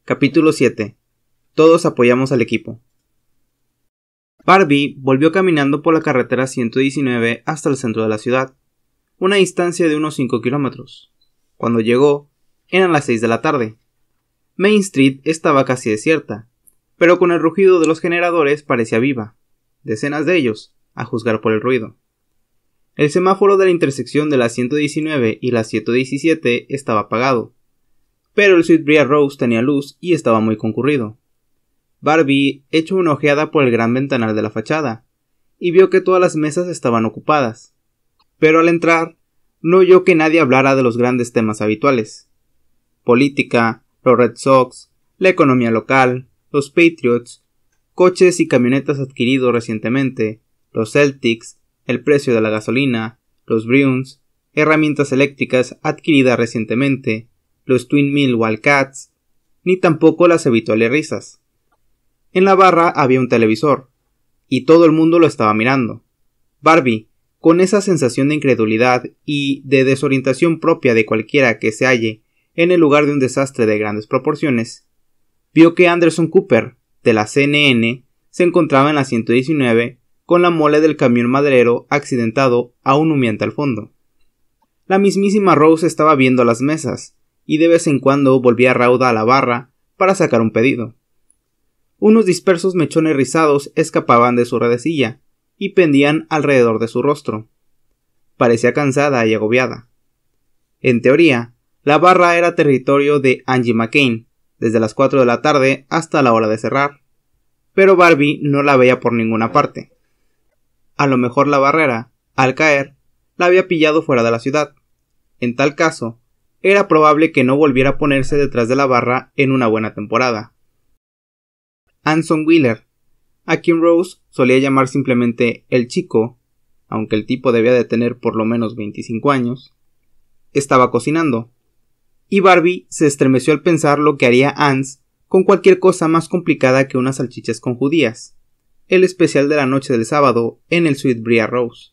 Capítulo 7. Todos apoyamos al equipo. Barbie volvió caminando por la carretera 119 hasta el centro de la ciudad, una distancia de unos 5 kilómetros. Cuando llegó, eran las 6 de la tarde. Main Street estaba casi desierta, pero con el rugido de los generadores parecía viva, decenas de ellos, a juzgar por el ruido. El semáforo de la intersección de la 119 y la 117 estaba apagado, pero el Sweet Briar Rose tenía luz y estaba muy concurrido. Barbie echó una ojeada por el gran ventanal de la fachada, y vio que todas las mesas estaban ocupadas, pero al entrar, no oyó que nadie hablara de los grandes temas habituales: política, los Red Sox, la economía local, los Patriots, coches y camionetas adquiridos recientemente, los Celtics, el precio de la gasolina, los Bruins, herramientas eléctricas adquiridas recientemente, los Twin Mill Wildcats, ni tampoco las habituales risas. En la barra había un televisor, y todo el mundo lo estaba mirando. Barbie, con esa sensación de incredulidad y de desorientación propia de cualquiera que se halle en el lugar de un desastre de grandes proporciones, vio que Anderson Cooper, de la CNN, se encontraba en la 119 con la mole del camión maderero accidentado aún humeante al fondo. La mismísima Rose estaba viendo las mesas, y de vez en cuando volvía rauda a la barra para sacar un pedido. Unos dispersos mechones rizados escapaban de su redecilla y pendían alrededor de su rostro. Parecía cansada y agobiada. En teoría, la barra era territorio de Angie McCain, desde las 4 de la tarde hasta la hora de cerrar, pero Barbie no la veía por ninguna parte. A lo mejor la barrera, al caer, la había pillado fuera de la ciudad. En tal caso, era probable que no volviera a ponerse detrás de la barra en una buena temporada. Anson Wheeler, a quien Rose solía llamar simplemente el chico, aunque el tipo debía de tener por lo menos 25 años, estaba cocinando, y Barbie se estremeció al pensar lo que haría Ans con cualquier cosa más complicada que unas salchichas con judías, el especial de la noche del sábado en el Sweet Briar Rose.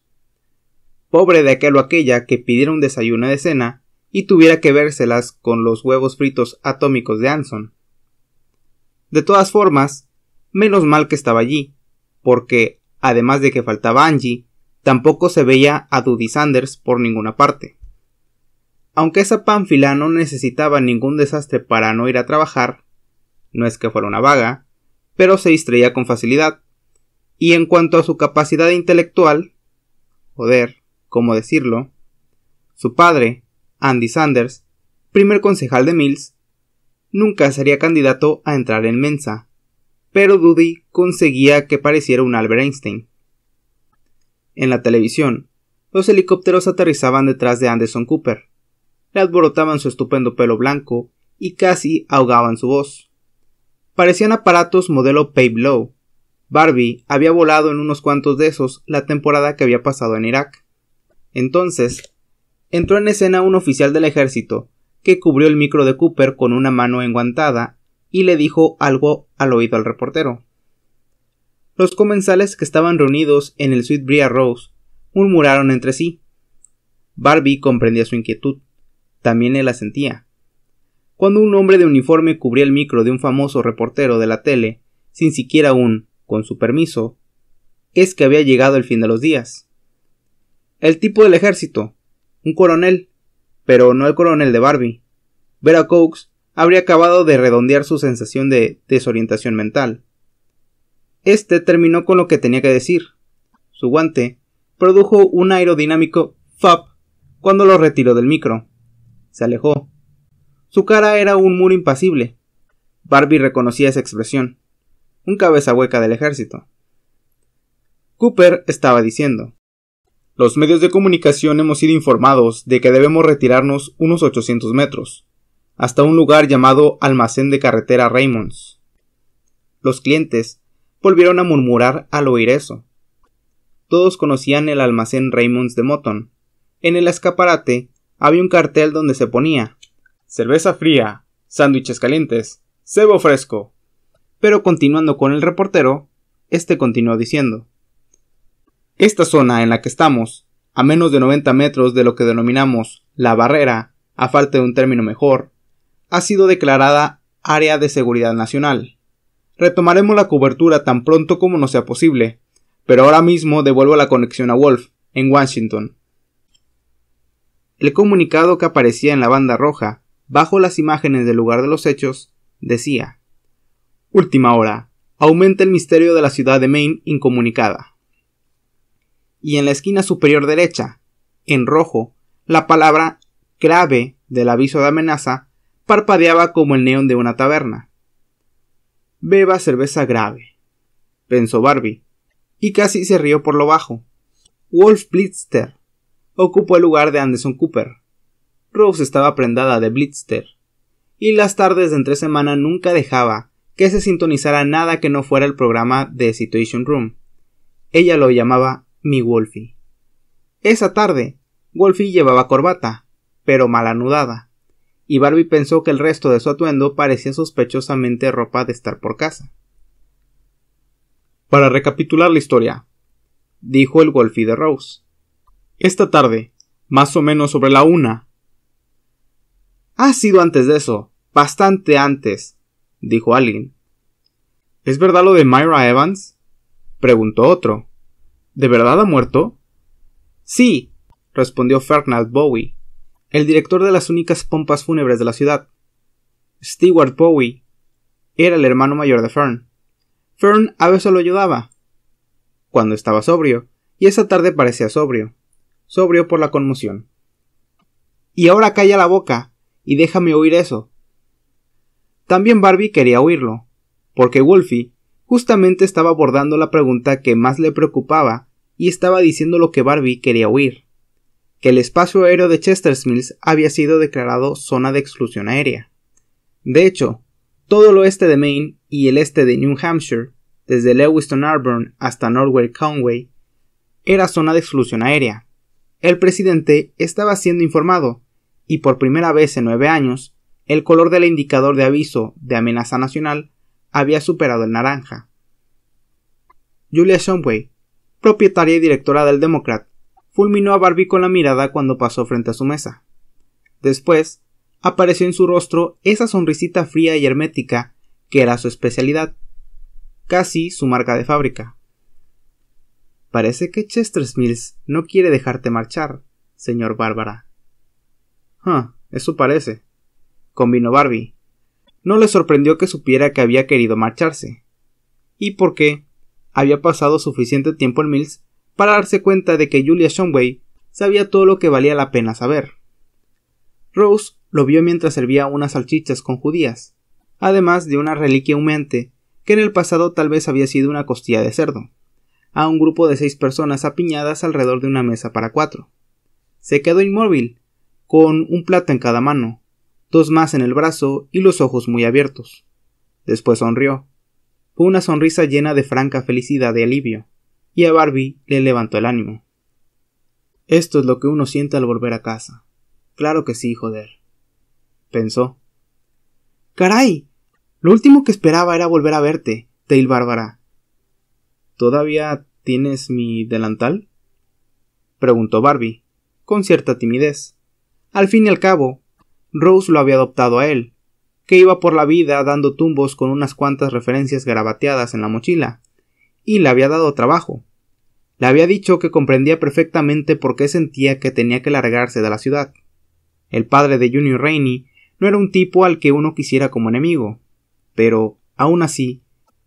Pobre de aquel o aquella que pidiera un desayuno de cena y tuviera que vérselas con los huevos fritos atómicos de Anson. De todas formas, menos mal que estaba allí, porque, además de que faltaba Angie, tampoco se veía a Duddy Sanders por ninguna parte. Aunque esa pánfila no necesitaba ningún desastre para no ir a trabajar, no es que fuera una vaga, pero se distraía con facilidad, y en cuanto a su capacidad intelectual, ¿cómo decirlo? Su padre, Andy Sanders, primer concejal de Mills, nunca sería candidato a entrar en Mensa, pero Duddy conseguía que pareciera un Albert Einstein. En la televisión, los helicópteros aterrizaban detrás de Anderson Cooper, le alborotaban su estupendo pelo blanco y casi ahogaban su voz. Parecían aparatos modelo Pave Low. Barbie había volado en unos cuantos de esos la temporada que había pasado en Irak. Entonces, entró en escena un oficial del ejército que cubrió el micro de Cooper con una mano enguantada y le dijo algo al oído al reportero. Los comensales que estaban reunidos en el Sweet Briar Rose murmuraron entre sí. Barbie comprendía su inquietud. También él la sentía. Cuando un hombre de uniforme cubría el micro de un famoso reportero de la tele, sin siquiera con su permiso, es que había llegado el fin de los días. El tipo del ejército, un coronel, pero no el coronel de Barbie. Vera Coates habría acabado de redondear su sensación de desorientación mental. Terminó con lo que tenía que decir. Su guante produjo un aerodinámico "fap" cuando lo retiró del micro. Se alejó. Su cara era un muro impasible. Barbie reconocía esa expresión. Un cabeza hueca del ejército. Cooper estaba diciendo: los medios de comunicación hemos sido informados de que debemos retirarnos unos 800 metros, hasta un lugar llamado Almacén de Carretera Raymonds. Los clientes volvieron a murmurar al oír eso. Todos conocían el Almacén Raymonds de Moton. En el escaparate había un cartel donde se ponía: cerveza fría, sándwiches calientes, cebo fresco. Pero continuando con el reportero, continuó diciendo: esta zona en la que estamos, a menos de 90 metros de lo que denominamos la barrera, a falta de un término mejor, ha sido declarada Área de Seguridad Nacional. Retomaremos la cobertura tan pronto como nos sea posible, pero ahora mismo devuelvo la conexión a Wolf, en Washington. El comunicado que aparecía en la banda roja, bajo las imágenes del lugar de los hechos, decía: Última hora. Aumenta el misterio de la ciudad de Maine incomunicada. Y en la esquina superior derecha, en rojo, la palabra grave del aviso de amenaza parpadeaba como el neón de una taberna. Beba cerveza grave, pensó Barbie, y casi se rió por lo bajo. Wolf Blitzer ocupó el lugar de Anderson Cooper. Rose estaba prendada de Blitzer, y las tardes de entre semana nunca dejaba que se sintonizara nada que no fuera el programa de Situation Room. Ella lo llamaba mi Wolfie. Esa tarde, Wolfie llevaba corbata, pero mal anudada, y Barbie pensó que el resto de su atuendo parecía sospechosamente ropa de estar por casa. Para recapitular la historia, dijo el Wolfie de Rose. Esta tarde, más o menos sobre la 1. Ha sido antes de eso, bastante antes, dijo alguien. ¿Es verdad lo de Myra Evans?, preguntó otro. ¿De verdad ha muerto? Sí, respondió Fernald Bowie, el director de las únicas pompas fúnebres de la ciudad. Stewart Bowie era el hermano mayor de Fern. Fern a veces lo ayudaba, cuando estaba sobrio, y esa tarde parecía sobrio por la conmoción. Y ahora calla la boca, y déjame oír eso. También Barbie quería oírlo, porque Wolfie justamente estaba abordando la pregunta que más le preocupaba y estaba diciendo lo que Barbie quería oír, que el espacio aéreo de Chester's Mills había sido declarado zona de exclusión aérea. De hecho, todo el oeste de Maine y el este de New Hampshire, desde Lewiston Auburn hasta Norway Conway, era zona de exclusión aérea. El presidente estaba siendo informado, y por primera vez en 9 años, el color del indicador de aviso de amenaza nacional había superado el naranja. Julia Shumway, propietaria y directora del Democrat, fulminó a Barbie con la mirada cuando pasó frente a su mesa. Después, apareció en su rostro esa sonrisita fría y hermética que era su especialidad, casi su marca de fábrica. Parece que Chester's Mills no quiere dejarte marchar, señor Bárbara. Eso parece, convino Barbie. No le sorprendió que supiera que había querido marcharse, y porque había pasado suficiente tiempo en Mills para darse cuenta de que Julia Shumway sabía todo lo que valía la pena saber. Rose lo vio mientras servía unas salchichas con judías, además de una reliquia humeante que en el pasado tal vez había sido una costilla de cerdo, a un grupo de 6 personas apiñadas alrededor de una mesa para 4. Se quedó inmóvil, con un plato en cada mano, 2 más en el brazo y los ojos muy abiertos. Después sonrió. Fue una sonrisa llena de franca felicidad y alivio, y a Barbie le levantó el ánimo. Esto es lo que uno siente al volver a casa. Claro que sí, joder, pensó. ¡Caray! Lo último que esperaba era volver a verte, Dale Bárbara. ¿Todavía tienes mi delantal?, preguntó Barbie, con cierta timidez. Al fin y al cabo, Rose lo había adoptado a él, que iba por la vida dando tumbos con unas cuantas referencias garabateadas en la mochila, y le había dado trabajo. Le había dicho que comprendía perfectamente por qué sentía que tenía que largarse de la ciudad. El padre de Junior Rainey no era un tipo al que uno quisiera como enemigo, pero, aún así,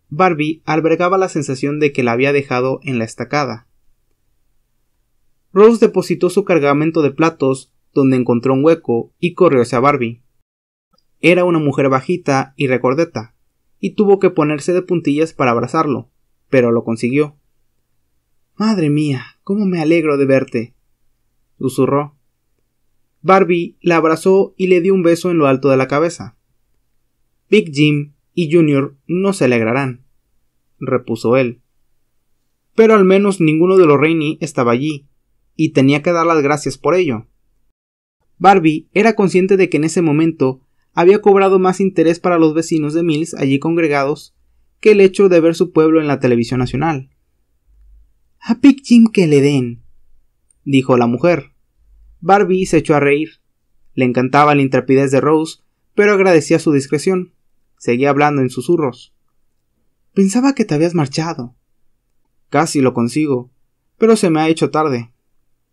Barbie albergaba la sensación de que la había dejado en la estacada. Rose depositó su cargamento de platos donde encontró un hueco y corrió hacia Barbie. Era una mujer bajita y recordeta, y tuvo que ponerse de puntillas para abrazarlo, pero lo consiguió. «Madre mía, cómo me alegro de verte», susurró. Barbie la abrazó y le dio un beso en lo alto de la cabeza. «Big Jim y Junior no se alegrarán», repuso él. Pero al menos ninguno de los Rainey estaba allí, y tenía que dar las gracias por ello. Barbie era consciente de que en ese momento había cobrado más interés para los vecinos de Mills allí congregados que el hecho de ver su pueblo en la televisión nacional. «A Big Jim que le den», dijo la mujer. Barbie se echó a reír. Le encantaba la intrepidez de Rose, pero agradecía su discreción. seguía hablando en susurros. Pensaba que te habías marchado. Casi lo consigo, pero se me ha hecho tarde.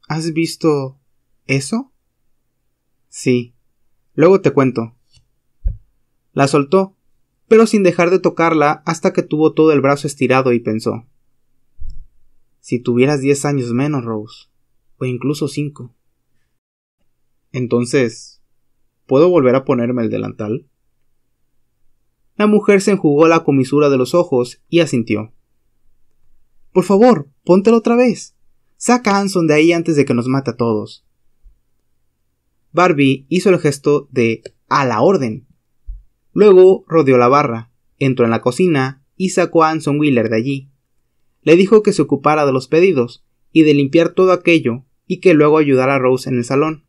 ¿Has visto eso? Sí. Luego te cuento. La soltó, pero sin dejar de tocarla hasta que tuvo todo el brazo estirado y pensó. Si tuvieras 10 años menos, Rose, o incluso 5. Entonces, ¿puedo volver a ponerme el delantal? La mujer se enjugó la comisura de los ojos y asintió. Por favor, póntelo otra vez. Saca a Anson de ahí antes de que nos mate a todos. Barbie hizo el gesto de a la orden. Luego rodeó la barra, entró en la cocina y sacó a Anson Wheeler de allí. Le dijo que se ocupara de los pedidos y de limpiar todo aquello y que luego ayudara a Rose en el salón.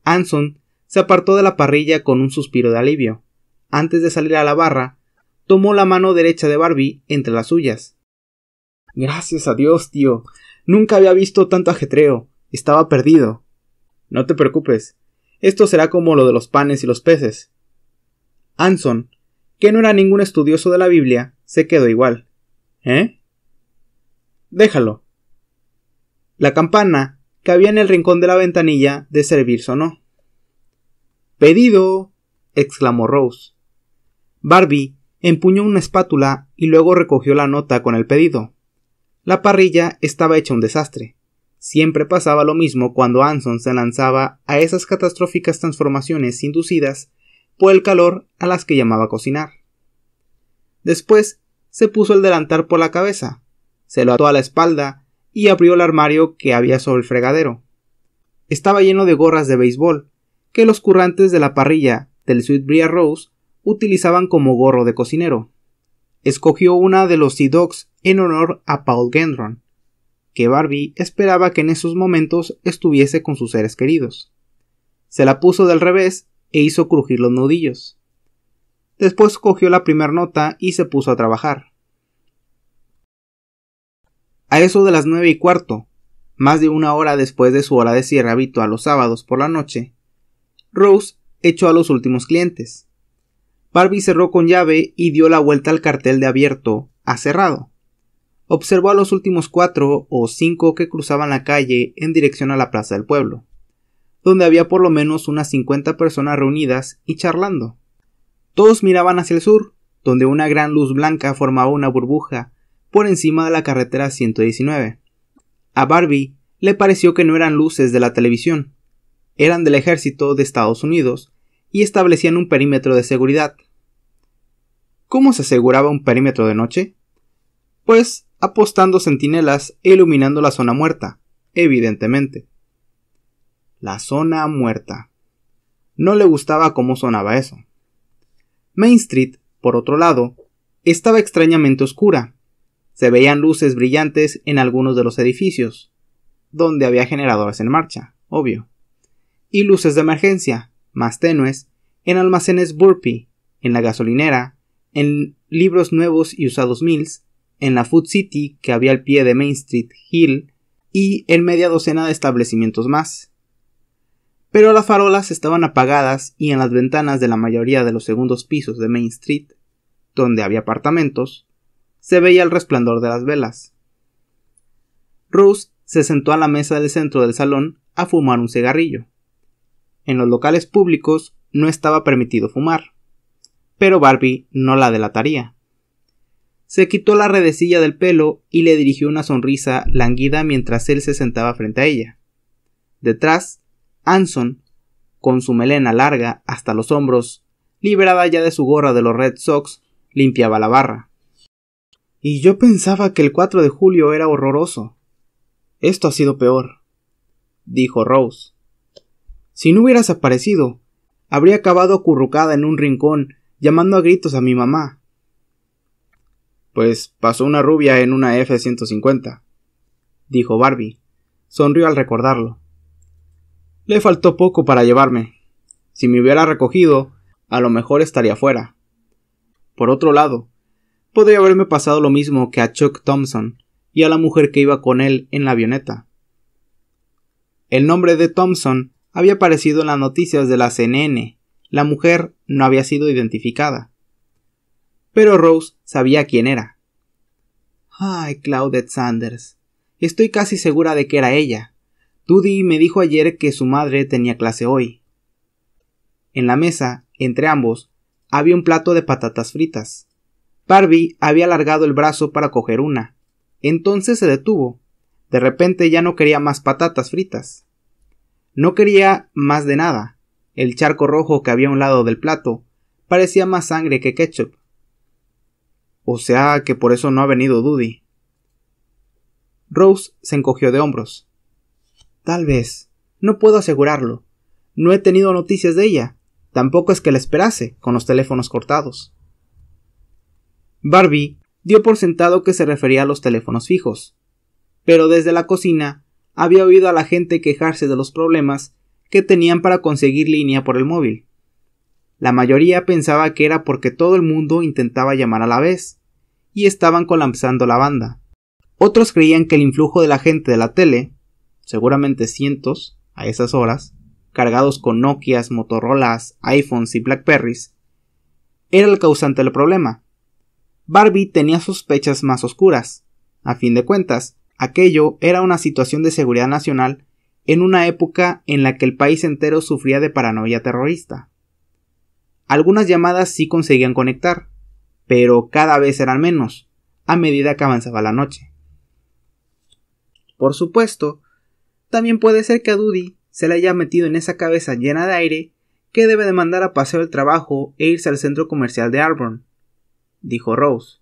Anson se apartó de la parrilla con un suspiro de alivio. Antes de salir a la barra, tomó la mano derecha de Barbie entre las suyas. Gracias a Dios, tío. Nunca había visto tanto ajetreo. Estaba perdido. No te preocupes. Esto será como lo de los panes y los peces. Anson, que no era ningún estudioso de la Biblia, se quedó igual. ¿Eh? Déjalo. La campana, que había en el rincón de la ventanilla de servir, sonó. ¡Pedido!, exclamó Rose. Barbie empuñó una espátula y luego recogió la nota con el pedido. La parrilla estaba hecha un desastre. Siempre pasaba lo mismo cuando Anson se lanzaba a esas catastróficas transformaciones inducidas por el calor a las que llamaba cocinar. Después se puso el delantal por la cabeza, se lo ató a la espalda y abrió el armario que había sobre el fregadero. Estaba lleno de gorras de béisbol, que los currantes de la parrilla del Sweetbriar Rose utilizaban como gorro de cocinero. Escogió una de los Sea Dogs en honor a Paul Gendron, que Barbie esperaba que en esos momentos estuviese con sus seres queridos. Se la puso del revés e hizo crujir los nudillos. Después cogió la primer nota y se puso a trabajar. A eso de las 9:15, más de una hora después de su hora de cierre habitual los sábados por la noche, Rose echó a los últimos clientes. Barbie cerró con llave y dio la vuelta al cartel de abierto a cerrado. Observó a los últimos 4 o 5 que cruzaban la calle en dirección a la plaza del pueblo, donde había por lo menos unas 50 personas reunidas y charlando. Todos miraban hacia el sur, donde una gran luz blanca formaba una burbuja por encima de la carretera 119. A Barbie le pareció que no eran luces de la televisión, eran del ejército de Estados Unidos y establecían un perímetro de seguridad. ¿Cómo se aseguraba un perímetro de noche? Pues apostando centinelas e iluminando la zona muerta, evidentemente. La zona muerta. No le gustaba cómo sonaba eso. Main Street, por otro lado, estaba extrañamente oscura. Se veían luces brillantes en algunos de los edificios, donde había generadores en marcha, obvio, y luces de emergencia, más tenues, en almacenes Burpee, en la gasolinera, en Libros Nuevos y Usados Mills, en la Food City que había al pie de Main Street Hill y en media docena de establecimientos más. Pero las farolas estaban apagadas y en las ventanas de la mayoría de los segundos pisos de Main Street, donde había apartamentos, se veía el resplandor de las velas. Rose se sentó a la mesa del centro del salón a fumar un cigarrillo. En los locales públicos no estaba permitido fumar, pero Barbie no la delataría. Se quitó la redecilla del pelo y le dirigió una sonrisa languida mientras él se sentaba frente a ella. Detrás, Anson, con su melena larga hasta los hombros, liberada ya de su gorra de los Red Sox, limpiaba la barra. Y yo pensaba que el 4 de julio era horroroso. Esto ha sido peor, dijo Rose. Si no hubieras aparecido, habría acabado acurrucada en un rincón, llamando a gritos a mi mamá. Pues pasó una rubia en una F-150, dijo Barbie. Sonrió al recordarlo. Le faltó poco para llevarme. Si me hubiera recogido, a lo mejor estaría fuera. Por otro lado, podría haberme pasado lo mismo que a Chuck Thompson y a la mujer que iba con él en la avioneta. El nombre de Thompson había aparecido en las noticias de la CNN. La mujer no había sido identificada. pero Rose sabía quién era. Ay, Claudette Sanders. Estoy casi segura de que era ella. Dudi me dijo ayer que su madre tenía clase hoy. En la mesa, entre ambos, había un plato de patatas fritas. Barbie había alargado el brazo para coger una. Entonces se detuvo. De repente ya no quería más patatas fritas. No quería más de nada. El charco rojo que había a un lado del plato parecía más sangre que ketchup. O sea que por eso no ha venido Dudi. Rose se encogió de hombros. Tal vez. No puedo asegurarlo. No he tenido noticias de ella. Tampoco es que la esperase, con los teléfonos cortados. Barbie dio por sentado que se refería a los teléfonos fijos, pero desde la cocina había oído a la gente quejarse de los problemas que tenían para conseguir línea por el móvil. La mayoría pensaba que era porque todo el mundo intentaba llamar a la vez, y estaban colapsando la banda. Otros creían que el influjo de la gente de la tele, seguramente cientos, a esas horas, cargados con Nokias, Motorolas, iPhones y Blackberries, era el causante del problema. Barbie tenía sospechas más oscuras. A fin de cuentas, aquello era una situación de seguridad nacional en una época en la que el país entero sufría de paranoia terrorista. Algunas llamadas sí conseguían conectar, pero cada vez eran menos, a medida que avanzaba la noche. Por supuesto, también puede ser que a Dudi se le haya metido en esa cabeza llena de aire que debe de mandar a paseo el trabajo e irse al centro comercial de Auburn, dijo Rose.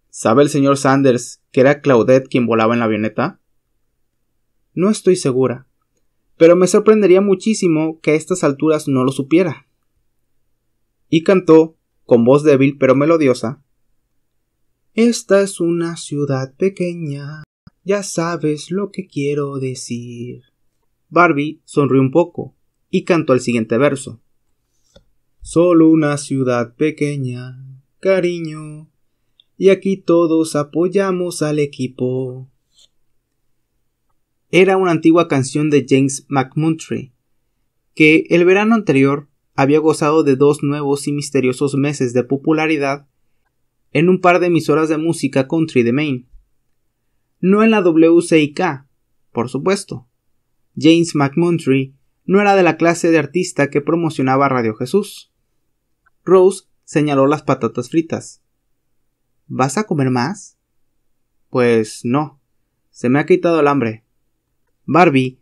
¿Sabe el señor Sanders que era Claudette quien volaba en la avioneta? No estoy segura, pero me sorprendería muchísimo que a estas alturas no lo supiera. Y cantó, con voz débil pero melodiosa: Esta es una ciudad pequeña, ya sabes lo que quiero decir. Barbie sonrió un poco y cantó el siguiente verso: Solo una ciudad pequeña, cariño, y aquí todos apoyamos al equipo. Era una antigua canción de James McMurtry, que el verano anterior había gozado de 2 nuevos y misteriosos meses de popularidad en un par de emisoras de música country de Maine. No en la WCIK, por supuesto. James McMurtry no era de la clase de artista que promocionaba Radio Jesús. Rose señaló las patatas fritas. ¿Vas a comer más? Pues no, se me ha quitado el hambre. Barbie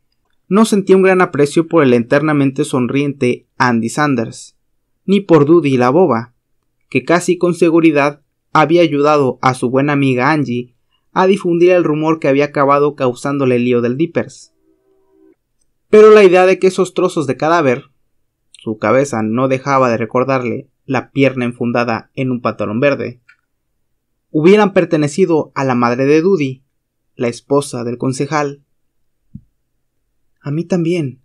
no sentía un gran aprecio por el eternamente sonriente Andy Sanders, ni por Dudi la boba, que casi con seguridad había ayudado a su buena amiga Angie a difundir el rumor que había acabado causándole el lío del Dippers. Pero la idea de que esos trozos de cadáver, su cabeza no dejaba de recordarle la pierna enfundada en un pantalón verde, hubieran pertenecido a la madre de Dudi, la esposa del concejal. A mí también,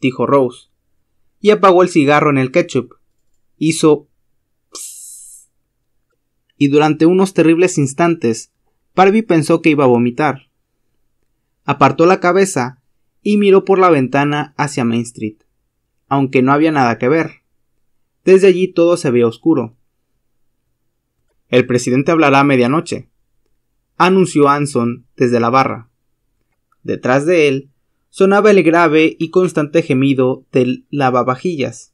dijo Rose, y apagó el cigarro en el ketchup. Hizo psss, y durante unos terribles instantes Barbie pensó que iba a vomitar. Apartó la cabeza y miró por la ventana hacia Main Street, aunque no había nada que ver. Desde allí todo se veía oscuro. El presidente hablará a medianoche, anunció Anson desde la barra. Detrás de él sonaba el grave y constante gemido del lavavajillas.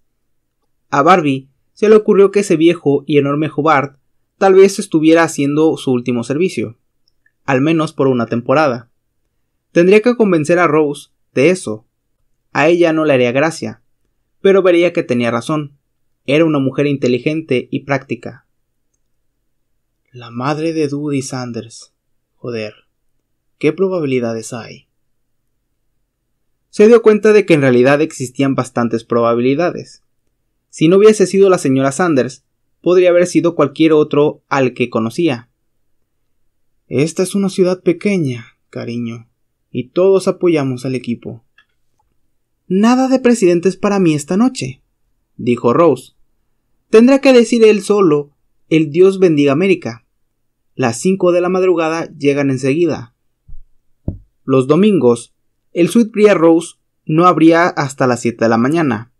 A Barbie se le ocurrió que ese viejo y enorme Hubbard tal vez estuviera haciendo su último servicio, al menos por una temporada. Tendría que convencer a Rose de eso. A ella no le haría gracia, pero vería que tenía razón. Era una mujer inteligente y práctica. La madre de Dudi Sanders. Joder, ¿qué probabilidades hay? Se dio cuenta de que en realidad existían bastantes probabilidades. Si no hubiese sido la señora Sanders, podría haber sido cualquier otro al que conocía. Esta es una ciudad pequeña, cariño, y todos apoyamos al equipo. Nada de presidentes para mí esta noche, dijo Rose. Tendrá que decir él solo: el Dios bendiga América. Las 5 de la madrugada llegan enseguida. Los domingos, el Sweet Briar Rose no abría hasta las 7 de la mañana,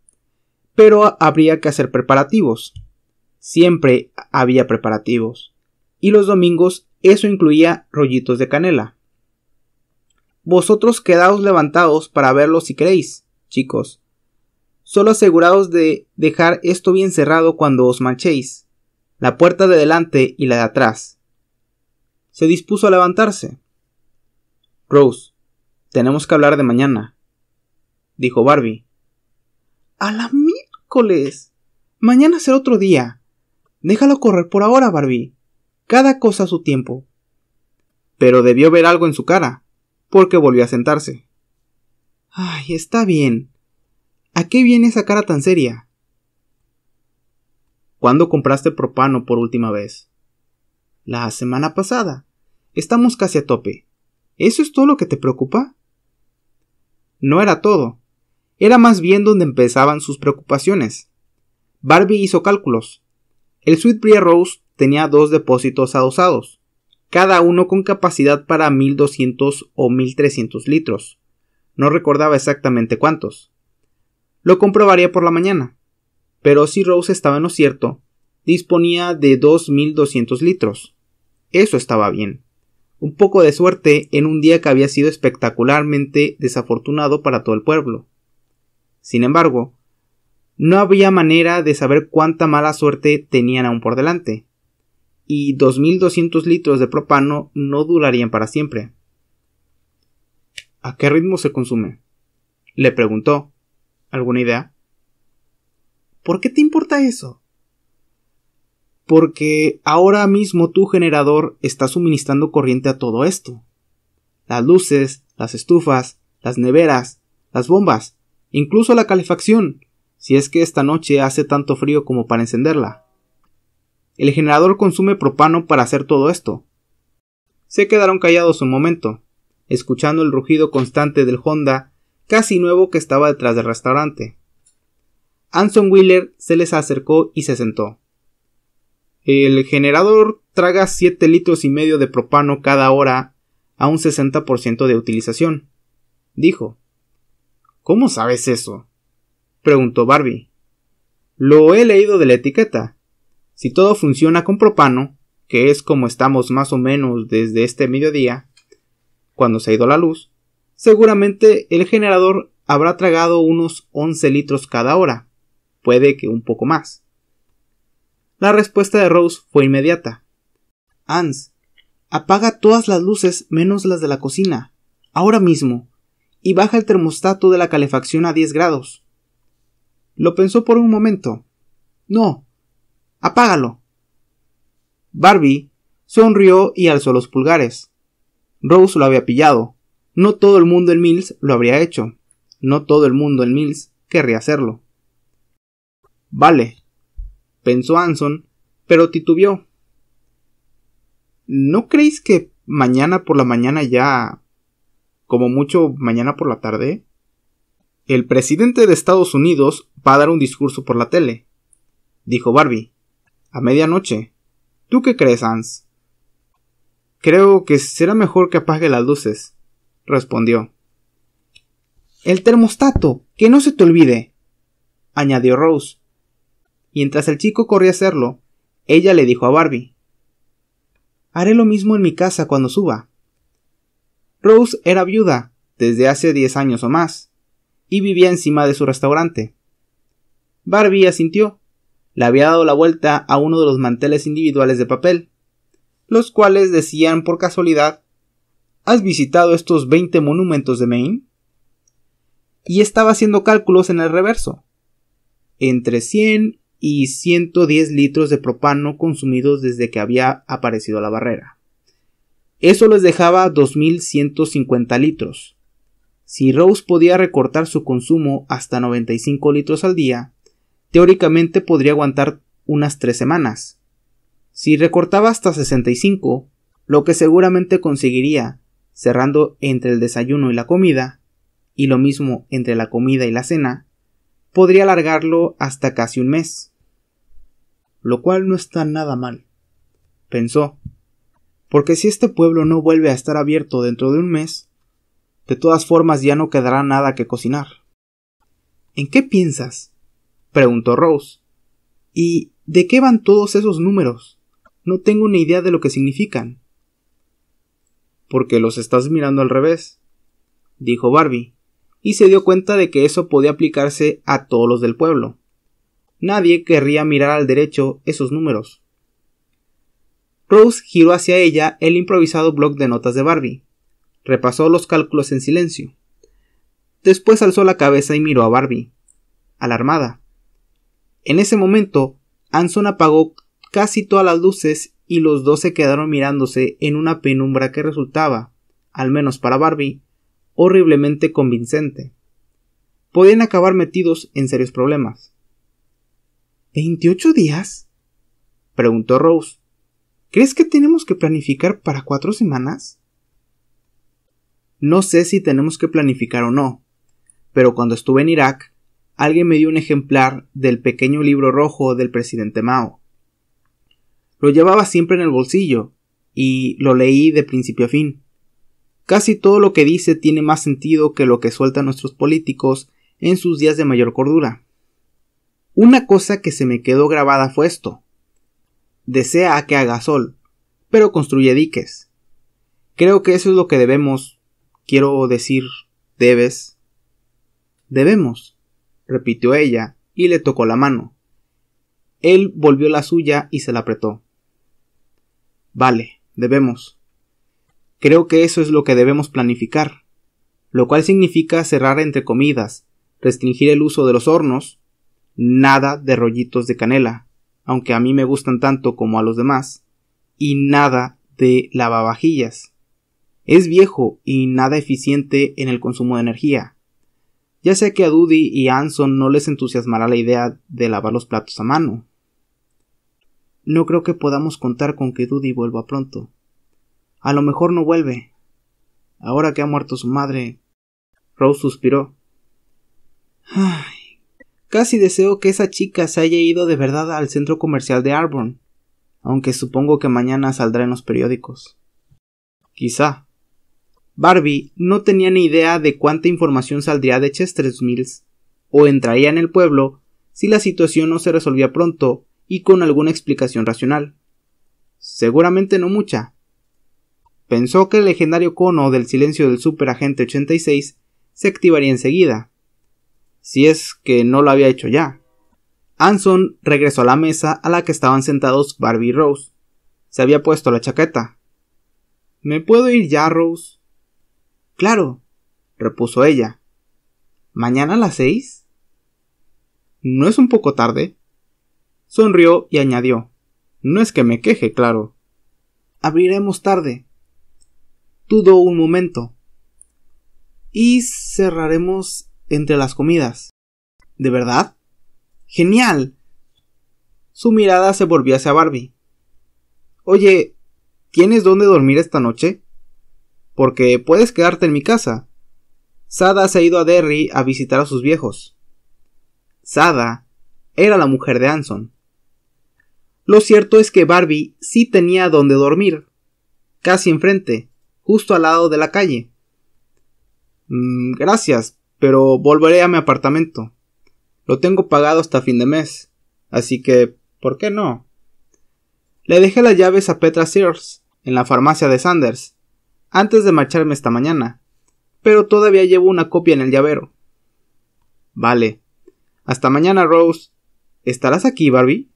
pero habría que hacer preparativos. siempre había preparativos, y los domingos eso incluía rollitos de canela. Vosotros quedaos levantados para verlo si queréis, chicos. Solo aseguraos de dejar esto bien cerrado cuando os marchéis, la puerta de delante y la de atrás. Se dispuso a levantarse. Rose, tenemos que hablar de mañana, dijo Barbie. ¡A la miércoles! Mañana será otro día. Déjalo correr por ahora, Barbie. Cada cosa a su tiempo. Pero debió ver algo en su cara, porque volvió a sentarse. Ay, está bien. ¿A qué viene esa cara tan seria? ¿Cuándo compraste propano por última vez? La semana pasada. Estamos casi a tope. ¿Eso es todo lo que te preocupa? No era todo. Era más bien donde empezaban sus preocupaciones. Barbie hizo cálculos. El Sweetbriar Rose tenía 2 depósitos adosados, cada uno con capacidad para 1200 o 1300 litros. No recordaba exactamente cuántos. Lo comprobaría por la mañana. Pero si Rose estaba en lo cierto, disponía de 2200 litros. Eso estaba bien. Un poco de suerte en un día que había sido espectacularmente desafortunado para todo el pueblo. Sin embargo, no había manera de saber cuánta mala suerte tenían aún por delante, y 2200 litros de propano no durarían para siempre. ¿A qué ritmo se consume?, le preguntó. ¿Alguna idea? ¿Por qué te importa eso? Porque ahora mismo tu generador está suministrando corriente a todo esto. Las luces, las estufas, las neveras, las bombas, incluso la calefacción, si es que esta noche hace tanto frío como para encenderla. El generador consume propano para hacer todo esto. Se quedaron callados un momento, escuchando el rugido constante del Honda casi nuevo que estaba detrás del restaurante. Anson Wheeler se les acercó y se sentó. El generador traga 7,5 litros de propano cada hora a un 60% de utilización, dijo. ¿Cómo sabes eso?, preguntó Barbie. Lo he leído de la etiqueta. Si todo funciona con propano, que es como estamos más o menos desde este mediodía, cuando se ha ido la luz, seguramente el generador habrá tragado unos 11 litros cada hora, puede que un poco más. La respuesta de Rose fue inmediata. Hans, apaga todas las luces menos las de la cocina, ahora mismo, y baja el termostato de la calefacción a 10 grados. Lo pensó por un momento. No, apágalo. Barbie sonrió y alzó los pulgares. Rose lo había pillado. No todo el mundo en Mills lo habría hecho. No todo el mundo en Mills querría hacerlo. Vale, pensó Anson, pero titubeó. ¿No creéis que mañana por la mañana ya, como mucho mañana por la tarde? El presidente de Estados Unidos va a dar un discurso por la tele, dijo Barbie. A medianoche. ¿Tú qué crees, Hans? Creo que será mejor que apague las luces, respondió. El termostato, que no se te olvide, añadió Rose. Mientras el chico corría a hacerlo, ella le dijo a Barbie. Haré lo mismo en mi casa cuando suba. Rose era viuda desde hace 10 años o más, y vivía encima de su restaurante. Barbie asintió. Le había dado la vuelta a uno de los manteles individuales de papel, los cuales decían por casualidad, ¿has visitado estos 20 monumentos de Maine? Y estaba haciendo cálculos en el reverso. Entre 100 y 110 litros de propano consumidos desde que había aparecido la barrera. Eso les dejaba 2150 litros. Si Rose podía recortar su consumo hasta 95 litros al día, teóricamente podría aguantar unas 3 semanas. Si recortaba hasta 65, lo que seguramente conseguiría, cerrando entre el desayuno y la comida, y lo mismo entre la comida y la cena, podría alargarlo hasta casi un mes. Lo cual no está nada mal, pensó, porque si este pueblo no vuelve a estar abierto dentro de un mes, de todas formas ya no quedará nada que cocinar. ¿En qué piensas?, preguntó Rose. ¿Y ¿De qué van todos esos números? No tengo ni idea de lo que significan. Porque los estás mirando al revés, dijo Barbie, y se dio cuenta de que eso podía aplicarse a todos los del pueblo. Nadie querría mirar al derecho esos números. Rose giró hacia ella el improvisado bloc de notas de Barbie. Repasó los cálculos en silencio. Después alzó la cabeza y miró a Barbie, alarmada. En ese momento, Anson apagó casi todas las luces y los dos se quedaron mirándose en una penumbra que resultaba, al menos para Barbie, horriblemente convincente. Podían acabar metidos en serios problemas. ¿28 días? Preguntó Rose. ¿Crees que tenemos que planificar para 4 semanas? No sé si tenemos que planificar o no, pero cuando estuve en Irak, alguien me dio un ejemplar del pequeño libro rojo del presidente Mao. Lo llevaba siempre en el bolsillo, y lo leí de principio a fin. Casi todo lo que dice tiene más sentido que lo que sueltan nuestros políticos en sus días de mayor cordura. Una cosa que se me quedó grabada fue esto. Desea que haga sol, pero construye diques. Creo que eso es lo que debemos, Debemos, repitió ella, y le tocó la mano. Él volvió la suya y se la apretó. Vale, debemos. Creo que eso es lo que debemos planificar, lo cual significa cerrar entre comidas, restringir el uso de los hornos, nada de rollitos de canela, aunque a mí me gustan tanto como a los demás, y nada de lavavajillas. Es viejo y nada eficiente en el consumo de energía. Ya sé que a Dudy y a Anson no les entusiasmará la idea de lavar los platos a mano. No creo que podamos contar con que Dudy vuelva pronto. A lo mejor no vuelve. Ahora que ha muerto su madre. Rose suspiró. Ay, casi deseo que esa chica se haya ido de verdad al centro comercial de Arbor, aunque supongo que mañana saldrá en los periódicos. Quizá. Barbie no tenía ni idea de cuánta información saldría de Chester's Mills o entraría en el pueblo si la situación no se resolvía pronto y con alguna explicación racional. Seguramente no mucha. Pensó que el legendario cono del silencio del Superagente 86 se activaría enseguida, si es que no lo había hecho ya. Anson regresó a la mesa a la que estaban sentados Barbie y Rose. Se había puesto la chaqueta. ¿Me puedo ir ya, Rose? Claro, repuso ella. ¿Mañana a las 6? ¿No es un poco tarde? Sonrió y añadió. No es que me queje, claro. Abriremos tarde. Dudó un momento. Y cerraremos entre las comidas. ¿De verdad? ¡Genial! Su mirada se volvió hacia Barbie. Oye, ¿tienes dónde dormir esta noche? Porque puedes quedarte en mi casa. Sada se ha ido a Derry a visitar a sus viejos. Sada era la mujer de Anson. Lo cierto es que Barbie sí tenía dónde dormir, casi enfrente, justo al lado de la calle. Gracias, pero volveré a mi apartamento. Lo tengo pagado hasta fin de mes, así que, ¿por qué no? Le dejé las llaves a Petra Sears en la farmacia de Sanders, antes de marcharme esta mañana, pero todavía llevo una copia en el llavero. Vale. Hasta mañana, Rose. ¿Estarás aquí, Barbie?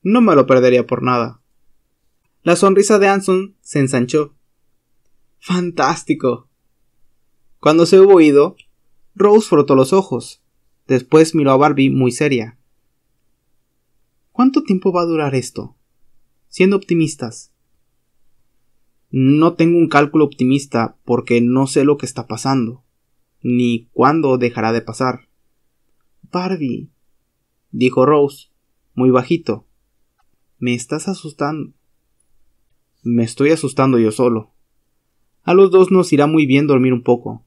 No me lo perdería por nada. La sonrisa de Anson se ensanchó. ¡Fantástico! Cuando se hubo ido, Rose frotó los ojos. Después miró a Barbie muy seria. ¿Cuánto tiempo va a durar esto? Siendo optimistas. No tengo un cálculo optimista porque no sé lo que está pasando, ni cuándo dejará de pasar. Barbie, dijo Rose, muy bajito. Me estás asustando. Me estoy asustando yo solo. A los dos nos irá muy bien dormir un poco.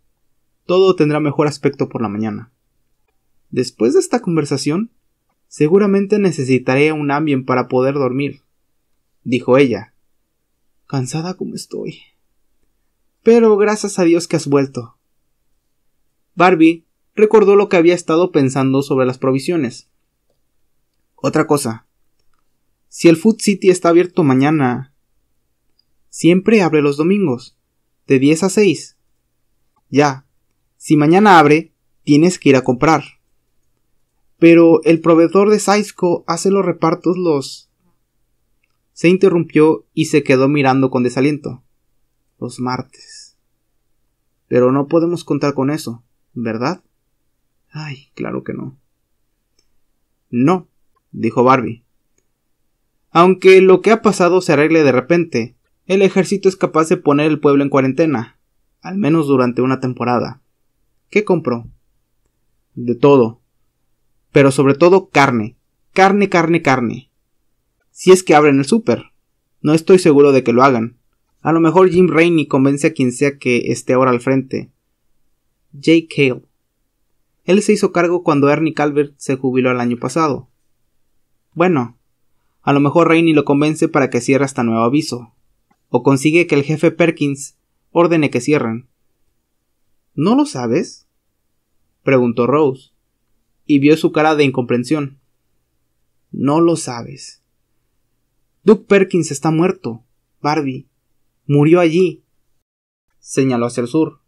Todo tendrá mejor aspecto por la mañana. Después de esta conversación, seguramente necesitaré un Ambien para poder dormir, dijo ella. Cansada como estoy. Pero gracias a Dios que has vuelto. Barbie recordó lo que había estado pensando sobre las provisiones. Otra cosa, Si el Food City está abierto mañana. Siempre abre los domingos, de 10 a 6. Ya, si mañana abre, tienes que ir a comprar. Pero el proveedor de Saisco hace los repartos los... Se interrumpió y se quedó mirando con desaliento. Los martes. Pero no podemos contar con eso, ¿verdad? Ay, claro que no. No, dijo Barbie. Aunque lo que ha pasado se arregle de repente, el ejército es capaz de poner el pueblo en cuarentena, al menos durante una temporada. ¿Qué compró? De todo. Pero sobre todo carne. Carne. Si es que abren el súper. No estoy seguro de que lo hagan. A lo mejor Jim Rainey convence a quien sea que esté ahora al frente. Jake Cale. Él se hizo cargo cuando Ernie Calvert se jubiló el año pasado. Bueno, a lo mejor Rainey lo convence para que cierre hasta nuevo aviso. O consigue que el jefe Perkins ordene que cierren. ¿No lo sabes?, preguntó Rose, y vio su cara de incomprensión. No lo sabes. Doug Perkins está muerto, Barbie. Murió allí. Señaló hacia el sur.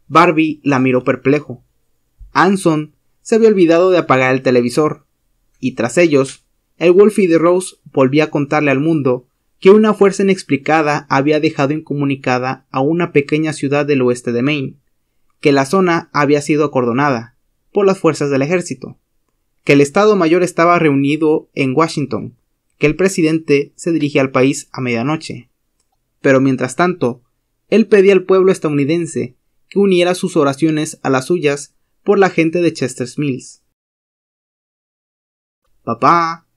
Barbie la miró perplejo. Anson se había olvidado de apagar el televisor, y tras ellos, el Wolfie de Rose volvía a contarle al mundo que una fuerza inexplicada había dejado incomunicada a una pequeña ciudad del oeste de Maine, que la zona había sido acordonada por las fuerzas del ejército, que el Estado Mayor estaba reunido en Washington, que el presidente se dirigía al país a medianoche. Pero mientras tanto, él pedía al pueblo estadounidense que uniera sus oraciones a las suyas por la gente de Chester Mills. Papá.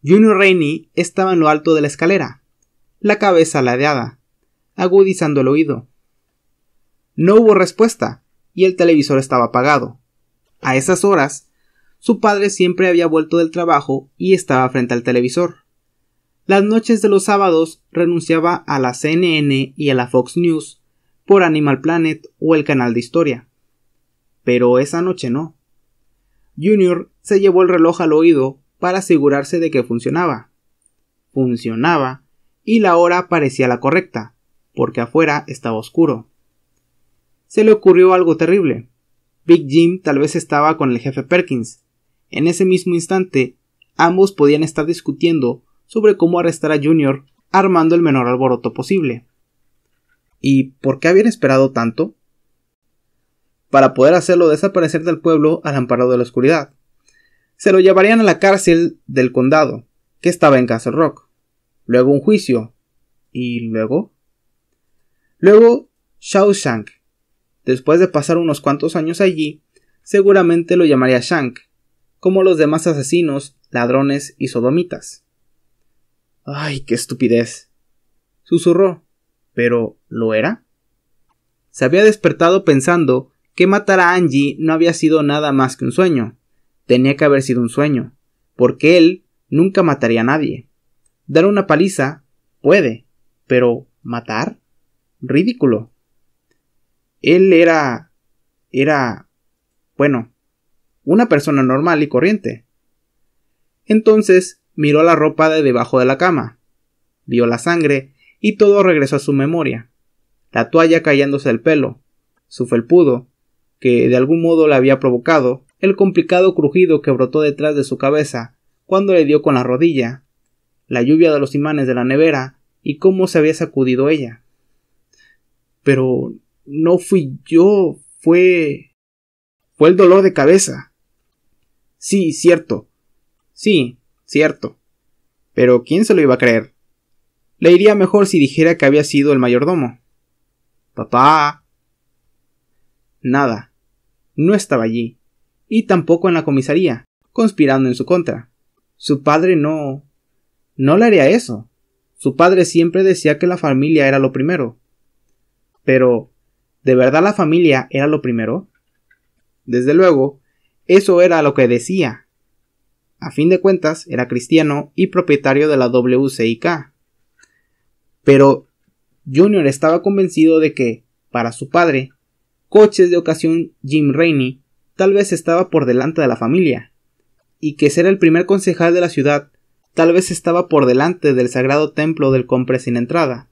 Junior Rainey estaba en lo alto de la escalera, la cabeza ladeada, agudizando el oído. No hubo respuesta, y el televisor estaba apagado. A esas horas, su padre siempre había vuelto del trabajo y estaba frente al televisor. Las noches de los sábados renunciaba a la CNN y a la Fox News por Animal Planet o el canal de historia. Pero esa noche no. Junior se llevó el reloj al oído para asegurarse de que funcionaba. Funcionaba, y la hora parecía la correcta, porque afuera estaba oscuro. Se le ocurrió algo terrible. Big Jim tal vez estaba con el jefe Perkins. En ese mismo instante, ambos podían estar discutiendo sobre cómo arrestar a Junior armando el menor alboroto posible. ¿Y por qué habían esperado tanto? Para poder hacerlo desaparecer del pueblo al amparo de la oscuridad. Se lo llevarían a la cárcel del condado, que estaba en Castle Rock. Luego un juicio. ¿Y luego? Luego Shawshank. Después de pasar unos cuantos años allí, seguramente lo llamaría Shank, como los demás asesinos, ladrones y sodomitas. ¡Ay, qué estupidez!, susurró. ¿Pero lo era? Se había despertado pensando que matar a Angie no había sido nada más que un sueño. Tenía que haber sido un sueño, porque él nunca mataría a nadie. Dar una paliza puede, pero ¿matar? Ridículo. Él era, bueno, una persona normal y corriente. Entonces miró la ropa de debajo de la cama, vio la sangre y todo regresó a su memoria. La toalla cayéndose del pelo, su felpudo, que de algún modo le había provocado, el complicado crujido que brotó detrás de su cabeza cuando le dio con la rodilla, la lluvia de los imanes de la nevera y cómo se había sacudido ella. Pero no fui yo, fue el dolor de cabeza. Sí, cierto. Pero ¿quién se lo iba a creer? Le iría mejor si dijera que había sido el mayordomo. Papá. Nada. No estaba allí. Y tampoco en la comisaría, conspirando en su contra. Su padre no le haría eso. Su padre siempre decía que la familia era lo primero. Pero, ¿de verdad la familia era lo primero? Desde luego, eso era lo que decía. A fin de cuentas, era cristiano y propietario de la WCIK. Pero Junior estaba convencido de que, para su padre, coches de ocasión Jim Rainey tal vez estaba por delante de la familia. y que ser el primer concejal de la ciudad tal vez estaba por delante del sagrado templo del compre sin entrada.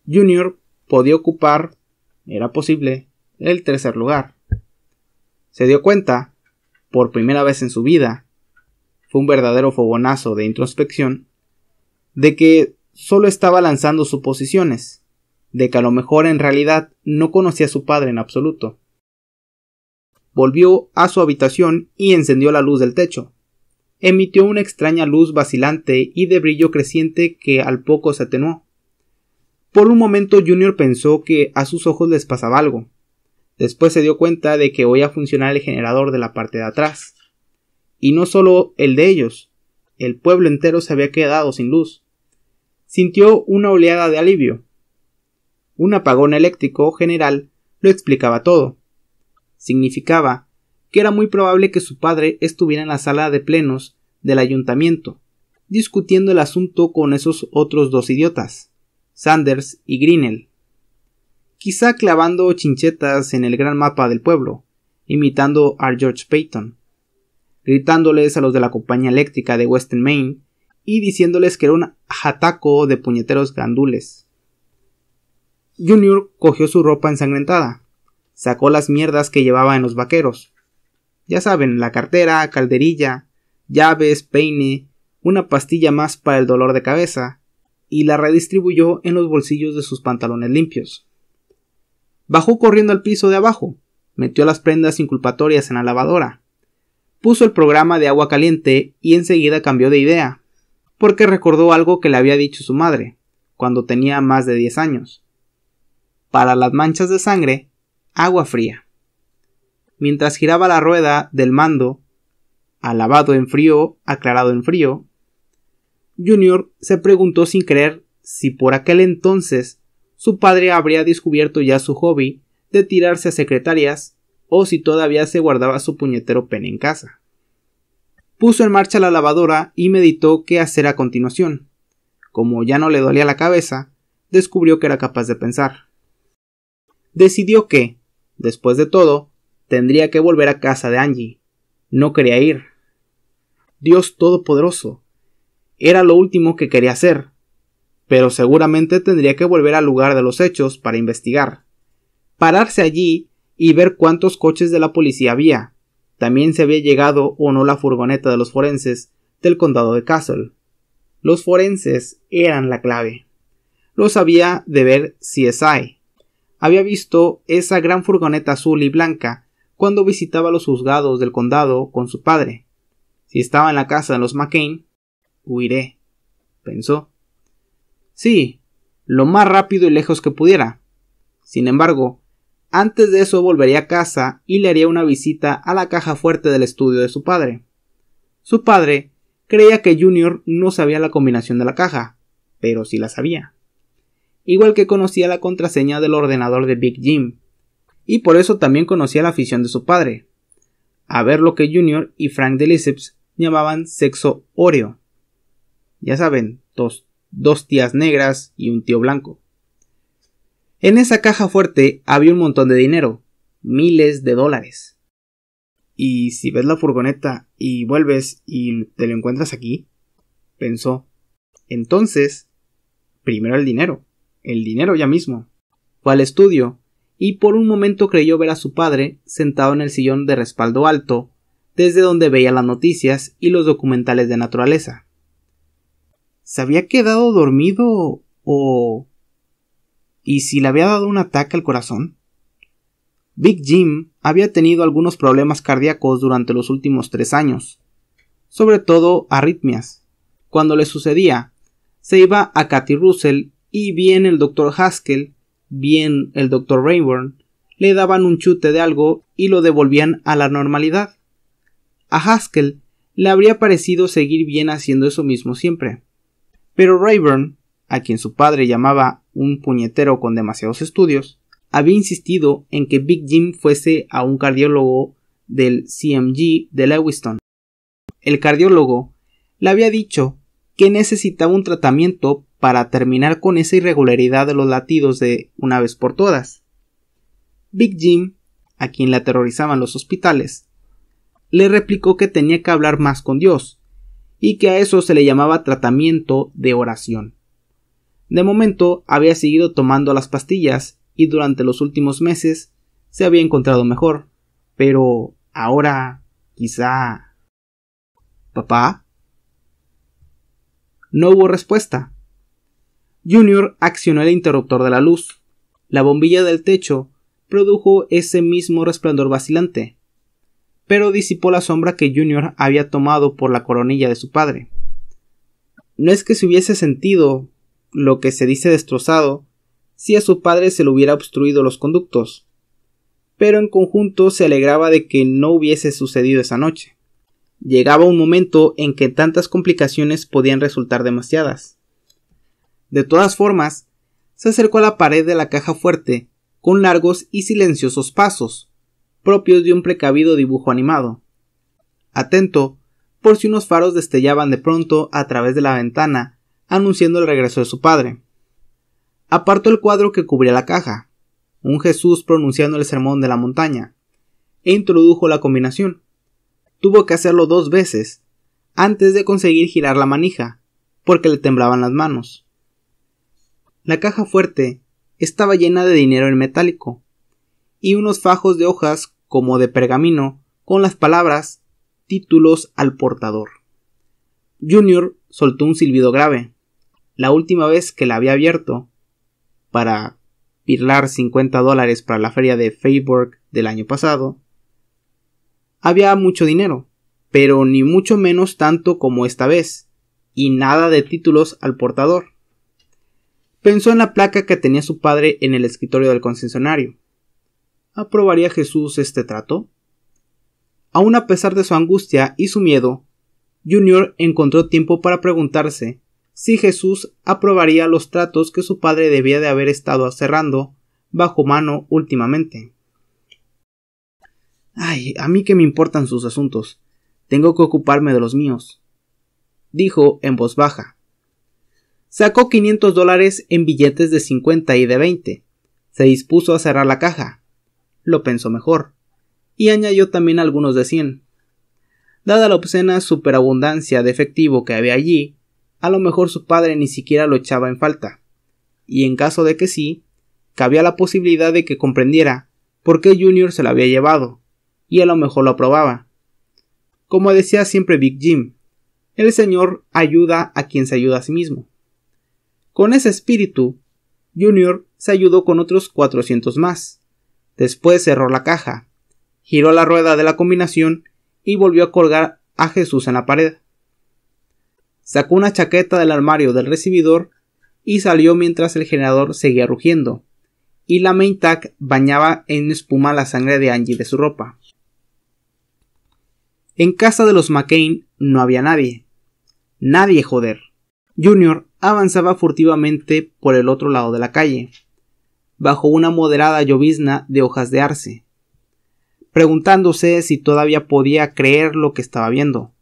Junior podía ocupar, era posible, el tercer lugar. Se dio cuenta, por primera vez en su vida, fue un verdadero fogonazo de introspección, de que solo estaba lanzando suposiciones, de que a lo mejor en realidad no conocía a su padre en absoluto. Volvió a su habitación y encendió la luz del techo. Emitió una extraña luz vacilante y de brillo creciente que al poco se atenuó. Por un momento Junior pensó que a sus ojos les pasaba algo. Después se dio cuenta de que oía funcionar el generador de la parte de atrás. Y no solo el de ellos, el pueblo entero se había quedado sin luz. Sintió una oleada de alivio. Un apagón eléctrico general lo explicaba todo. Significaba que era muy probable que su padre estuviera en la sala de plenos del ayuntamiento, discutiendo el asunto con esos otros dos idiotas, Sanders y Grinnell. Quizá clavando chinchetas en el gran mapa del pueblo, imitando a George Payton, gritándoles a los de la compañía eléctrica de Western Maine y diciéndoles que era un jataco de puñeteros gandules. Junior cogió su ropa ensangrentada, sacó las mierdas que llevaba en los vaqueros. Ya saben, la cartera, calderilla, llaves, peine, una pastilla más para el dolor de cabeza, y la redistribuyó en los bolsillos de sus pantalones limpios. Bajó corriendo al piso de abajo, metió las prendas inculpatorias en la lavadora, puso el programa de agua caliente y enseguida cambió de idea, porque recordó algo que le había dicho su madre, cuando tenía más de 10 años. Para las manchas de sangre, agua fría. Mientras giraba la rueda del mando, alabado en frío, aclarado en frío, Junior se preguntó sin creer si por aquel entonces su padre habría descubierto ya su hobby de tirarse a secretarias o si todavía se guardaba su puñetero pene en casa. Puso en marcha la lavadora y meditó qué hacer a continuación. Como ya no le dolía la cabeza, descubrió que era capaz de pensar. Decidió que, después de todo, tendría que volver a casa de Angie. No quería ir. Dios Todopoderoso. Era lo último que quería hacer. Pero seguramente tendría que volver al lugar de los hechos para investigar. Pararse allí y ver cuántos coches de la policía había. También se había llegado o no la furgoneta de los forenses del condado de Castle. Los forenses eran la clave. Lo sabía de ver CSI. Había visto esa gran furgoneta azul y blanca cuando visitaba los juzgados del condado con su padre. Si estaba en la casa de los McCain, huiré, pensó. Sí, lo más rápido y lejos que pudiera. Sin embargo, antes de eso volvería a casa y le haría una visita a la caja fuerte del estudio de su padre. Su padre creía que Junior no sabía la combinación de la caja, pero sí la sabía. Igual que conocía la contraseña del ordenador de Big Jim, y por eso también conocía la afición de su padre, a ver lo que Junior y Frank de Lesseps llamaban sexo óreo. Ya saben, dos tías negras y un tío blanco. En esa caja fuerte había un montón de dinero, miles de dólares. ¿Y si ves la furgoneta y vuelves y te lo encuentras aquí? Pensó. Entonces, primero el dinero ya mismo. Fue al estudio y por un momento creyó ver a su padre sentado en el sillón de respaldo alto, desde donde veía las noticias y los documentales de naturaleza. ¿Se había quedado dormido o...? ¿Y si le había dado un ataque al corazón? Big Jim había tenido algunos problemas cardíacos durante los últimos 3 años, sobre todo arritmias. Cuando le sucedía, se iba a Cathy Russell y bien el Dr. Haskell, bien el Dr. Rayburn, le daban un chute de algo y lo devolvían a la normalidad. A Haskell le habría parecido seguir bien haciendo eso mismo siempre. Pero Rayburn, a quien su padre llamaba un puñetero con demasiados estudios, había insistido en que Big Jim fuese a un cardiólogo del CMG de Lewiston. El cardiólogo le había dicho que necesitaba un tratamiento para terminar con esa irregularidad de los latidos de una vez por todas. Big Jim, a quien le aterrorizaban los hospitales, le replicó que tenía que hablar más con Dios, y que a eso se le llamaba tratamiento de oración. De momento había seguido tomando las pastillas y durante los últimos meses se había encontrado mejor, pero ahora quizá... ¿Papá? No hubo respuesta. Junior accionó el interruptor de la luz. La bombilla del techo produjo ese mismo resplandor vacilante, pero disipó la sombra que Junior había tomado por la coronilla de su padre. No es que se hubiese sentido lo que se dice destrozado si a su padre se le hubiera obstruido los conductos, pero en conjunto se alegraba de que no hubiese sucedido esa noche. Llegaba un momento en que tantas complicaciones podían resultar demasiadas. De todas formas, se acercó a la pared de la caja fuerte con largos y silenciosos pasos, propios de un precavido dibujo animado. Atento, por si unos faros destellaban de pronto a través de la ventana, anunciando el regreso de su padre. Apartó el cuadro que cubría la caja, un Jesús pronunciando el sermón de la montaña, e introdujo la combinación. Tuvo que hacerlo 2 veces, antes de conseguir girar la manija, porque le temblaban las manos. La caja fuerte estaba llena de dinero en metálico, y unos fajos de hojas como de pergamino con las palabras títulos al portador. Junior soltó un silbido grave. La última vez que la había abierto para pirlar $50 para la feria de Freiburg del año pasado, había mucho dinero, pero ni mucho menos tanto como esta vez, y nada de títulos al portador. Pensó en la placa que tenía su padre en el escritorio del concesionario. ¿Aprobaría Jesús este trato? Aun a pesar de su angustia y su miedo, Junior encontró tiempo para preguntarse si Jesús aprobaría los tratos que su padre debía de haber estado cerrando bajo mano últimamente. Ay, a mí qué me importan sus asuntos. Tengo que ocuparme de los míos, dijo en voz baja. Sacó $500 en billetes de 50 y de 20. Se dispuso a cerrar la caja. Lo pensó mejor, y añadió también algunos de 100. Dada la obscena superabundancia de efectivo que había allí, a lo mejor su padre ni siquiera lo echaba en falta, y en caso de que sí, cabía la posibilidad de que comprendiera por qué Junior se lo había llevado, y a lo mejor lo aprobaba. Como decía siempre Big Jim, el Señor ayuda a quien se ayuda a sí mismo. Con ese espíritu, Junior se ayudó con otros 400 más. Después cerró la caja, giró la rueda de la combinación y volvió a colgar a Jesús en la pared. Sacó una chaqueta del armario del recibidor y salió mientras el generador seguía rugiendo, y la main tag bañaba en espuma la sangre de Angie de su ropa. En casa de los McCain no había nadie. Nadie, joder. Junior avanzaba furtivamente por el otro lado de la calle, bajo una moderada llovizna de hojas de arce, preguntándose si todavía podía creer lo que estaba viendo.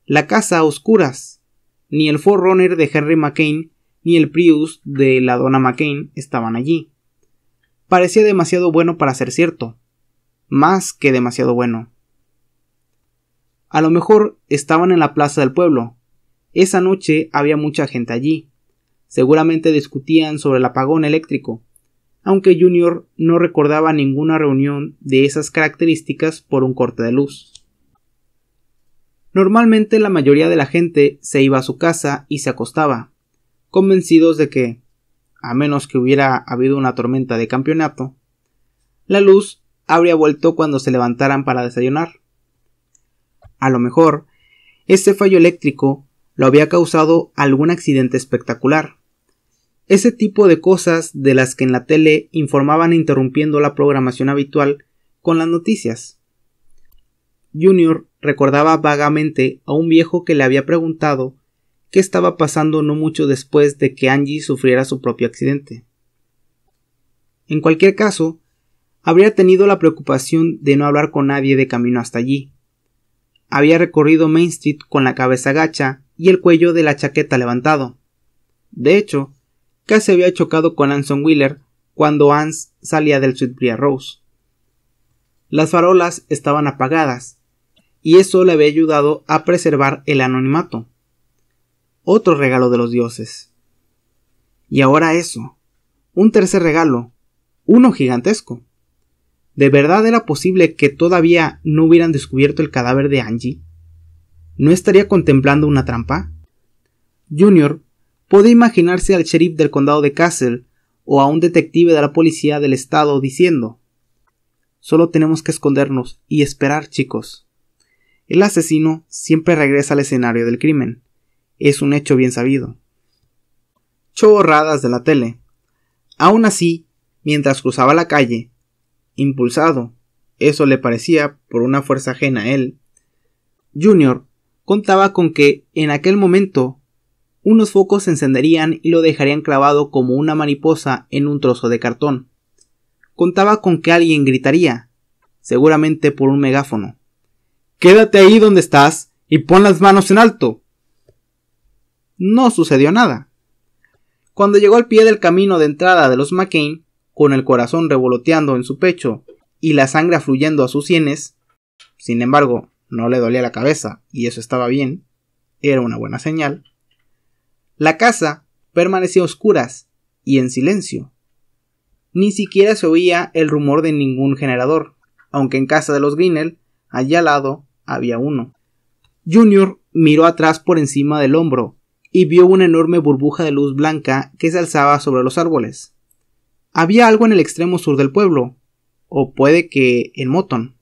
La casa a oscuras. Ni el 4Runner de Henry McCain ni el Prius de la Donna McCain estaban allí. Parecía demasiado bueno para ser cierto. Más que demasiado bueno. A lo mejor estaban en la plaza del pueblo. Esa noche había mucha gente allí. Seguramente discutían sobre el apagón eléctrico, aunque Junior no recordaba ninguna reunión de esas características por un corte de luz. Normalmente la mayoría de la gente se iba a su casa y se acostaba, convencidos de que, a menos que hubiera habido una tormenta de campeonato, la luz habría vuelto cuando se levantaran para desayunar. A lo mejor, ese fallo eléctrico lo había causado algún accidente espectacular. Ese tipo de cosas de las que en la tele informaban interrumpiendo la programación habitual con las noticias. Junior recordaba vagamente a un viejo que le había preguntado qué estaba pasando no mucho después de que Angie sufriera su propio accidente. En cualquier caso, habría tenido la preocupación de no hablar con nadie de camino hasta allí. Había recorrido Main Street con la cabeza gacha y el cuello de la chaqueta levantado. De hecho, casi había chocado con Anson Wheeler cuando Ans salía del Sweetbriar Rose. Las farolas estaban apagadas, y eso le había ayudado a preservar el anonimato. Otro regalo de los dioses. Y ahora eso, un tercer regalo, uno gigantesco. ¿De verdad era posible que todavía no hubieran descubierto el cadáver de Angie? ¿No estaría contemplando una trampa? Junior podía imaginarse al sheriff del condado de Castle o a un detective de la policía del estado diciendo: solo tenemos que escondernos y esperar, chicos. El asesino siempre regresa al escenario del crimen. Es un hecho bien sabido. Chorradas de la tele. Aún así, mientras cruzaba la calle, impulsado, eso le parecía, por una fuerza ajena a él, Junior contaba con que, en aquel momento, unos focos se encenderían y lo dejarían clavado como una mariposa en un trozo de cartón. Contaba con que alguien gritaría, seguramente por un megáfono: «¡Quédate ahí donde estás y pon las manos en alto!». No sucedió nada. Cuando llegó al pie del camino de entrada de los McCain, con el corazón revoloteando en su pecho y la sangre fluyendo a sus sienes, sin embargo, no le dolía la cabeza y eso estaba bien, era una buena señal, la casa permanecía a oscuras y en silencio. Ni siquiera se oía el rumor de ningún generador, aunque en casa de los Grinnell, allá al lado, había uno. Junior miró atrás por encima del hombro y vio una enorme burbuja de luz blanca que se alzaba sobre los árboles. Había algo en el extremo sur del pueblo, o puede que en Moton.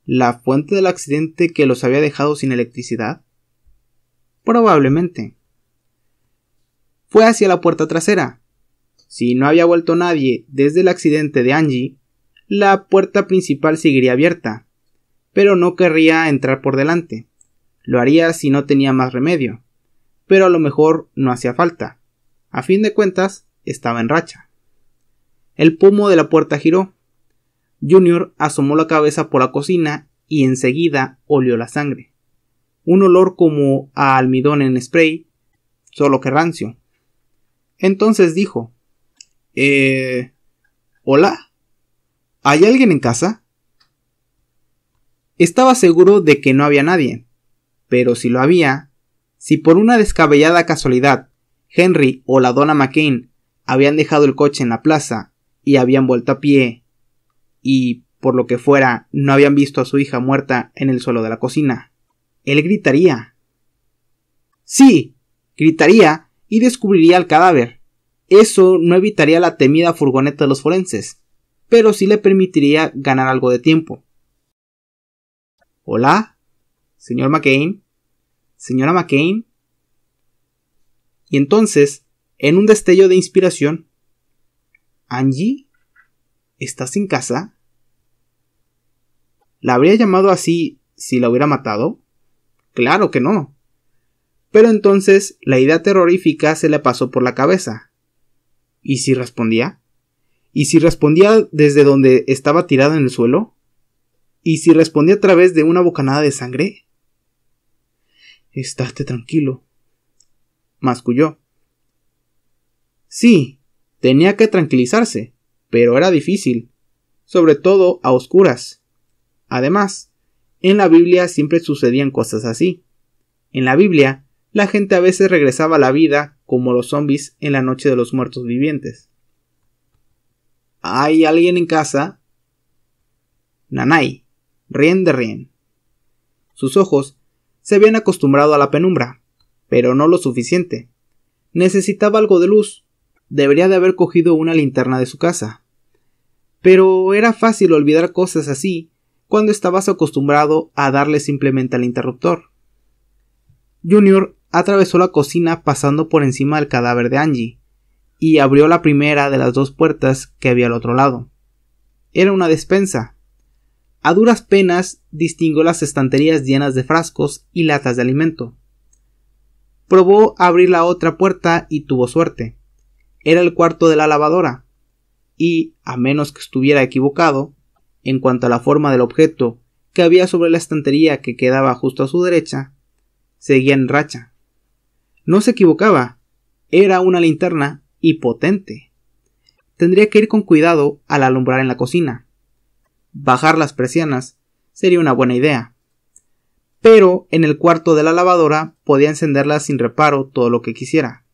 ¿La fuente del accidente que los había dejado sin electricidad? Probablemente. Fue hacia la puerta trasera. Si no había vuelto nadie desde el accidente de Angie, la puerta principal seguiría abierta, pero no querría entrar por delante. Lo haría si no tenía más remedio, pero a lo mejor no hacía falta. A fin de cuentas, estaba en racha. El pomo de la puerta giró. Junior asomó la cabeza por la cocina y enseguida olió la sangre. Un olor como a almidón en spray, solo que rancio. Entonces dijo: ¿Hola? ¿Hay alguien en casa? Estaba seguro de que no había nadie, pero si lo había, si por una descabellada casualidad Henry o la dona McCain habían dejado el coche en la plaza y habían vuelto a pie, y, por lo que fuera, no habían visto a su hija muerta en el suelo de la cocina, él gritaría. Sí, gritaría y descubriría el cadáver. Eso no evitaría la temida furgoneta de los forenses, pero sí le permitiría ganar algo de tiempo. ¿Hola? ¿Señor McCain? ¿Señora McCain? Y entonces, en un destello de inspiración: ¿Angie? ¿Estás en casa? ¿La habría llamado así si la hubiera matado? Claro que no. Pero entonces la idea terrorífica se le pasó por la cabeza. ¿Y si respondía? ¿Y si respondía desde donde estaba tirado en el suelo? ¿Y si respondía a través de una bocanada de sangre? Estate tranquilo, masculló. Sí, tenía que tranquilizarse, pero era difícil, sobre todo a oscuras. Además, en la Biblia siempre sucedían cosas así. En la Biblia, la gente a veces regresaba a la vida como los zombies en la noche de los muertos vivientes. ¿Hay alguien en casa? Nanay, rien de rien. Sus ojos se habían acostumbrado a la penumbra, pero no lo suficiente. Necesitaba algo de luz. Debería de haber cogido una linterna de su casa. Pero era fácil olvidar cosas así cuando estabas acostumbrado a darle simplemente al interruptor. Junior atravesó la cocina pasando por encima del cadáver de Angie y abrió la primera de las dos puertas que había al otro lado. Era una despensa. A duras penas distinguió las estanterías llenas de frascos y latas de alimento. Probó abrir la otra puerta y tuvo suerte. Era el cuarto de la lavadora, y, a menos que estuviera equivocado, en cuanto a la forma del objeto que había sobre la estantería que quedaba justo a su derecha, seguía en racha. No se equivocaba, era una linterna y potente. Tendría que ir con cuidado al alumbrar en la cocina. Bajar las persianas sería una buena idea. pero en el cuarto de la lavadora podía encenderla sin reparo todo lo que quisiera.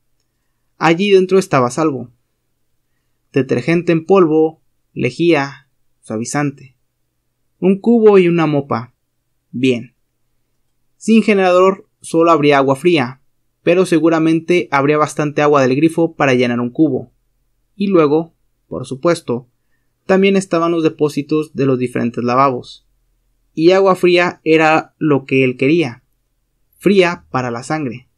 Allí dentro estaba a salvo. Detergente en polvo, lejía, suavizante, un cubo y una mopa. Bien. Sin generador solo habría agua fría, pero seguramente habría bastante agua del grifo para llenar un cubo. Y luego, por supuesto, también estaban los depósitos de los diferentes lavabos. Y agua fría era lo que él quería, fría para la sangre.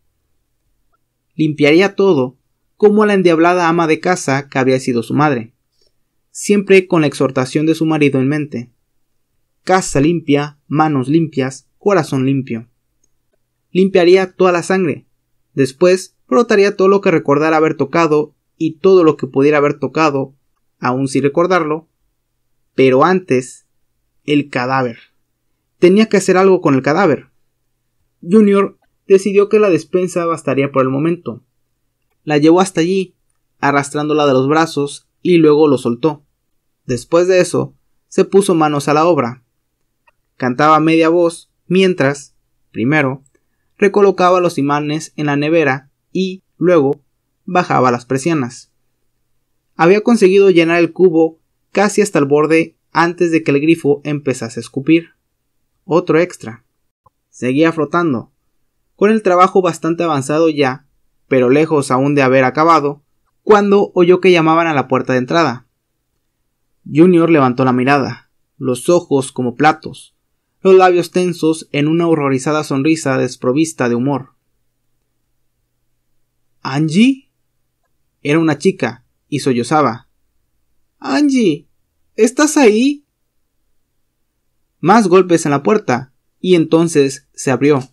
Limpiaría todo, como la endiablada ama de casa que había sido su madre, siempre con la exhortación de su marido en mente. Casa limpia, manos limpias, corazón limpio. Limpiaría toda la sangre, después frotaría todo lo que recordara haber tocado y todo lo que pudiera haber tocado, aún sin recordarlo, pero antes, el cadáver. Tenía que hacer algo con el cadáver. Junior decidió que la despensa bastaría por el momento. La llevó hasta allí, arrastrándola de los brazos, y luego lo soltó. Después de eso, se puso manos a la obra. Cantaba a media voz, mientras, primero, recolocaba los imanes en la nevera y, luego, bajaba las persianas. Había conseguido llenar el cubo casi hasta el borde antes de que el grifo empezase a escupir. Otro extra. Seguía flotando, con el trabajo bastante avanzado ya, pero lejos aún de haber acabado, cuando oyó que llamaban a la puerta de entrada. Junior levantó la mirada, los ojos como platos, los labios tensos en una horrorizada sonrisa desprovista de humor. ¿Angie? Era una chica, y sollozaba. «Angie, ¿estás ahí?» Más golpes en la puerta, y entonces se abrió.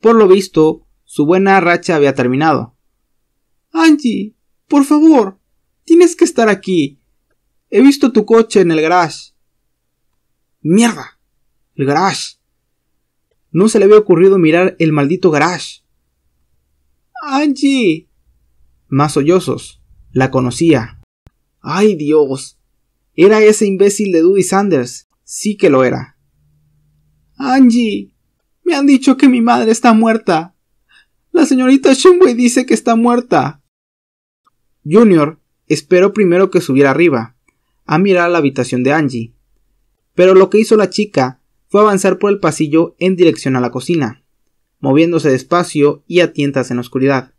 Por lo visto, su buena racha había terminado. «Angie, por favor, tienes que estar aquí. He visto tu coche en el garage». «¡Mierda! El garage». No se le había ocurrido mirar el maldito garage. «Angie». Más sollozos. La conocía. ¡Ay, Dios! Era ese imbécil de Duddy Sanders. Sí que lo era. «Angie, me han dicho que mi madre está muerta. La señorita Shumway dice que está muerta». Junior esperó primero que subiera arriba, a mirar la habitación de Angie. Pero lo que hizo la chica fue avanzar por el pasillo en dirección a la cocina, moviéndose despacio y a tientas en la oscuridad.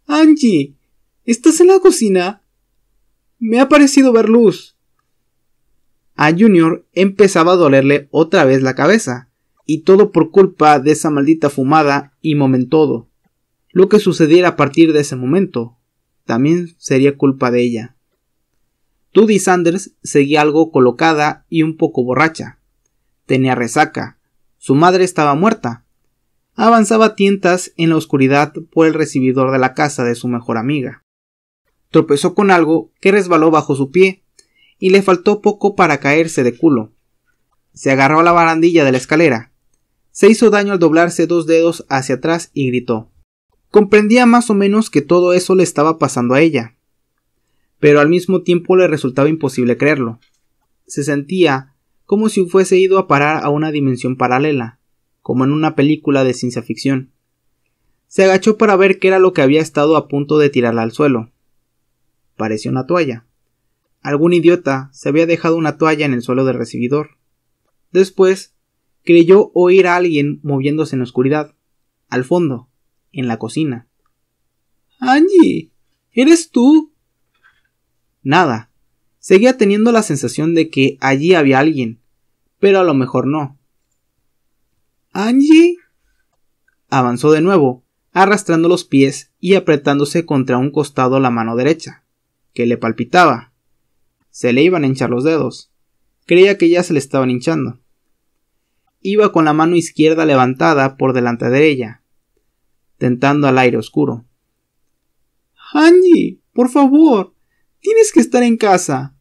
«Angie, ¿estás en la cocina? Me ha parecido ver luz». A Junior empezaba a dolerle otra vez la cabeza, y todo por culpa de esa maldita fumada y momentodo. Lo que sucediera a partir de ese momento también sería culpa de ella. Duddy Sanders seguía algo colocada y un poco borracha. Tenía resaca. Su madre estaba muerta. Avanzaba a tientas en la oscuridad por el recibidor de la casa de su mejor amiga. Tropezó con algo que resbaló bajo su pie y le faltó poco para caerse de culo. Se agarró a la barandilla de la escalera. Se hizo daño al doblarse 2 dedos hacia atrás y gritó. Comprendía más o menos que todo eso le estaba pasando a ella, pero al mismo tiempo le resultaba imposible creerlo. Se sentía como si fuese ido a parar a una dimensión paralela, como en una película de ciencia ficción. Se agachó para ver qué era lo que había estado a punto de tirarla al suelo. Parecía una toalla. Algún idiota se había dejado una toalla en el suelo del recibidor. Después, creyó oír a alguien moviéndose en la oscuridad, al fondo, en la cocina. «Angie, ¿eres tú?» Nada. Seguía teniendo la sensación de que allí había alguien, pero a lo mejor no. «¿Angie?» Avanzó de nuevo, arrastrando los pies y apretándose contra un costado la mano derecha, que le palpitaba. Se le iban a hinchar los dedos. Creía que ya se le estaban hinchando. Iba con la mano izquierda levantada por delante de ella, tentando al aire oscuro. «Angie, por favor, tienes que estar en casa.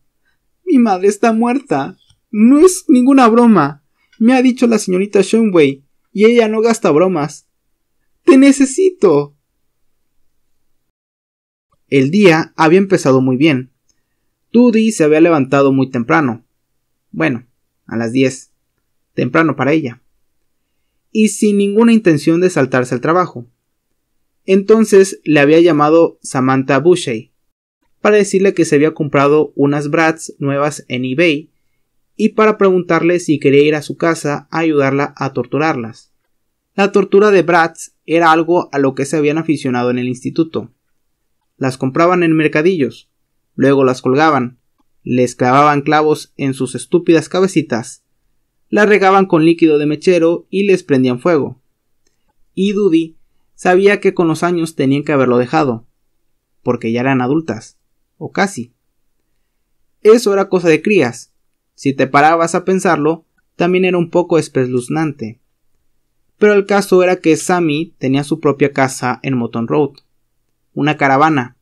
Mi madre está muerta. No es ninguna broma. Me ha dicho la señorita Shumway, y ella no gasta bromas. ¡Te necesito!». El día había empezado muy bien. Duddy se había levantado muy temprano. Bueno, a las 10. Temprano para ella. y sin ninguna intención de saltarse el trabajo. Entonces le había llamado Samantha Bushy para decirle que se había comprado unas Bratz nuevas en eBay y para preguntarle si quería ir a su casa a ayudarla a torturarlas. La tortura de Bratz era algo a lo que se habían aficionado en el instituto. Las compraban en mercadillos, luego las colgaban, les clavaban clavos en sus estúpidas cabecitas, las regaban con líquido de mechero y les prendían fuego. Y Dudy sabía que con los años tenían que haberlo dejado, porque ya eran adultas, o casi. Eso era cosa de crías. Si te parabas a pensarlo, también era un poco espeluznante. Pero el caso era que Sammy tenía su propia casa en Motton Road, una caravana,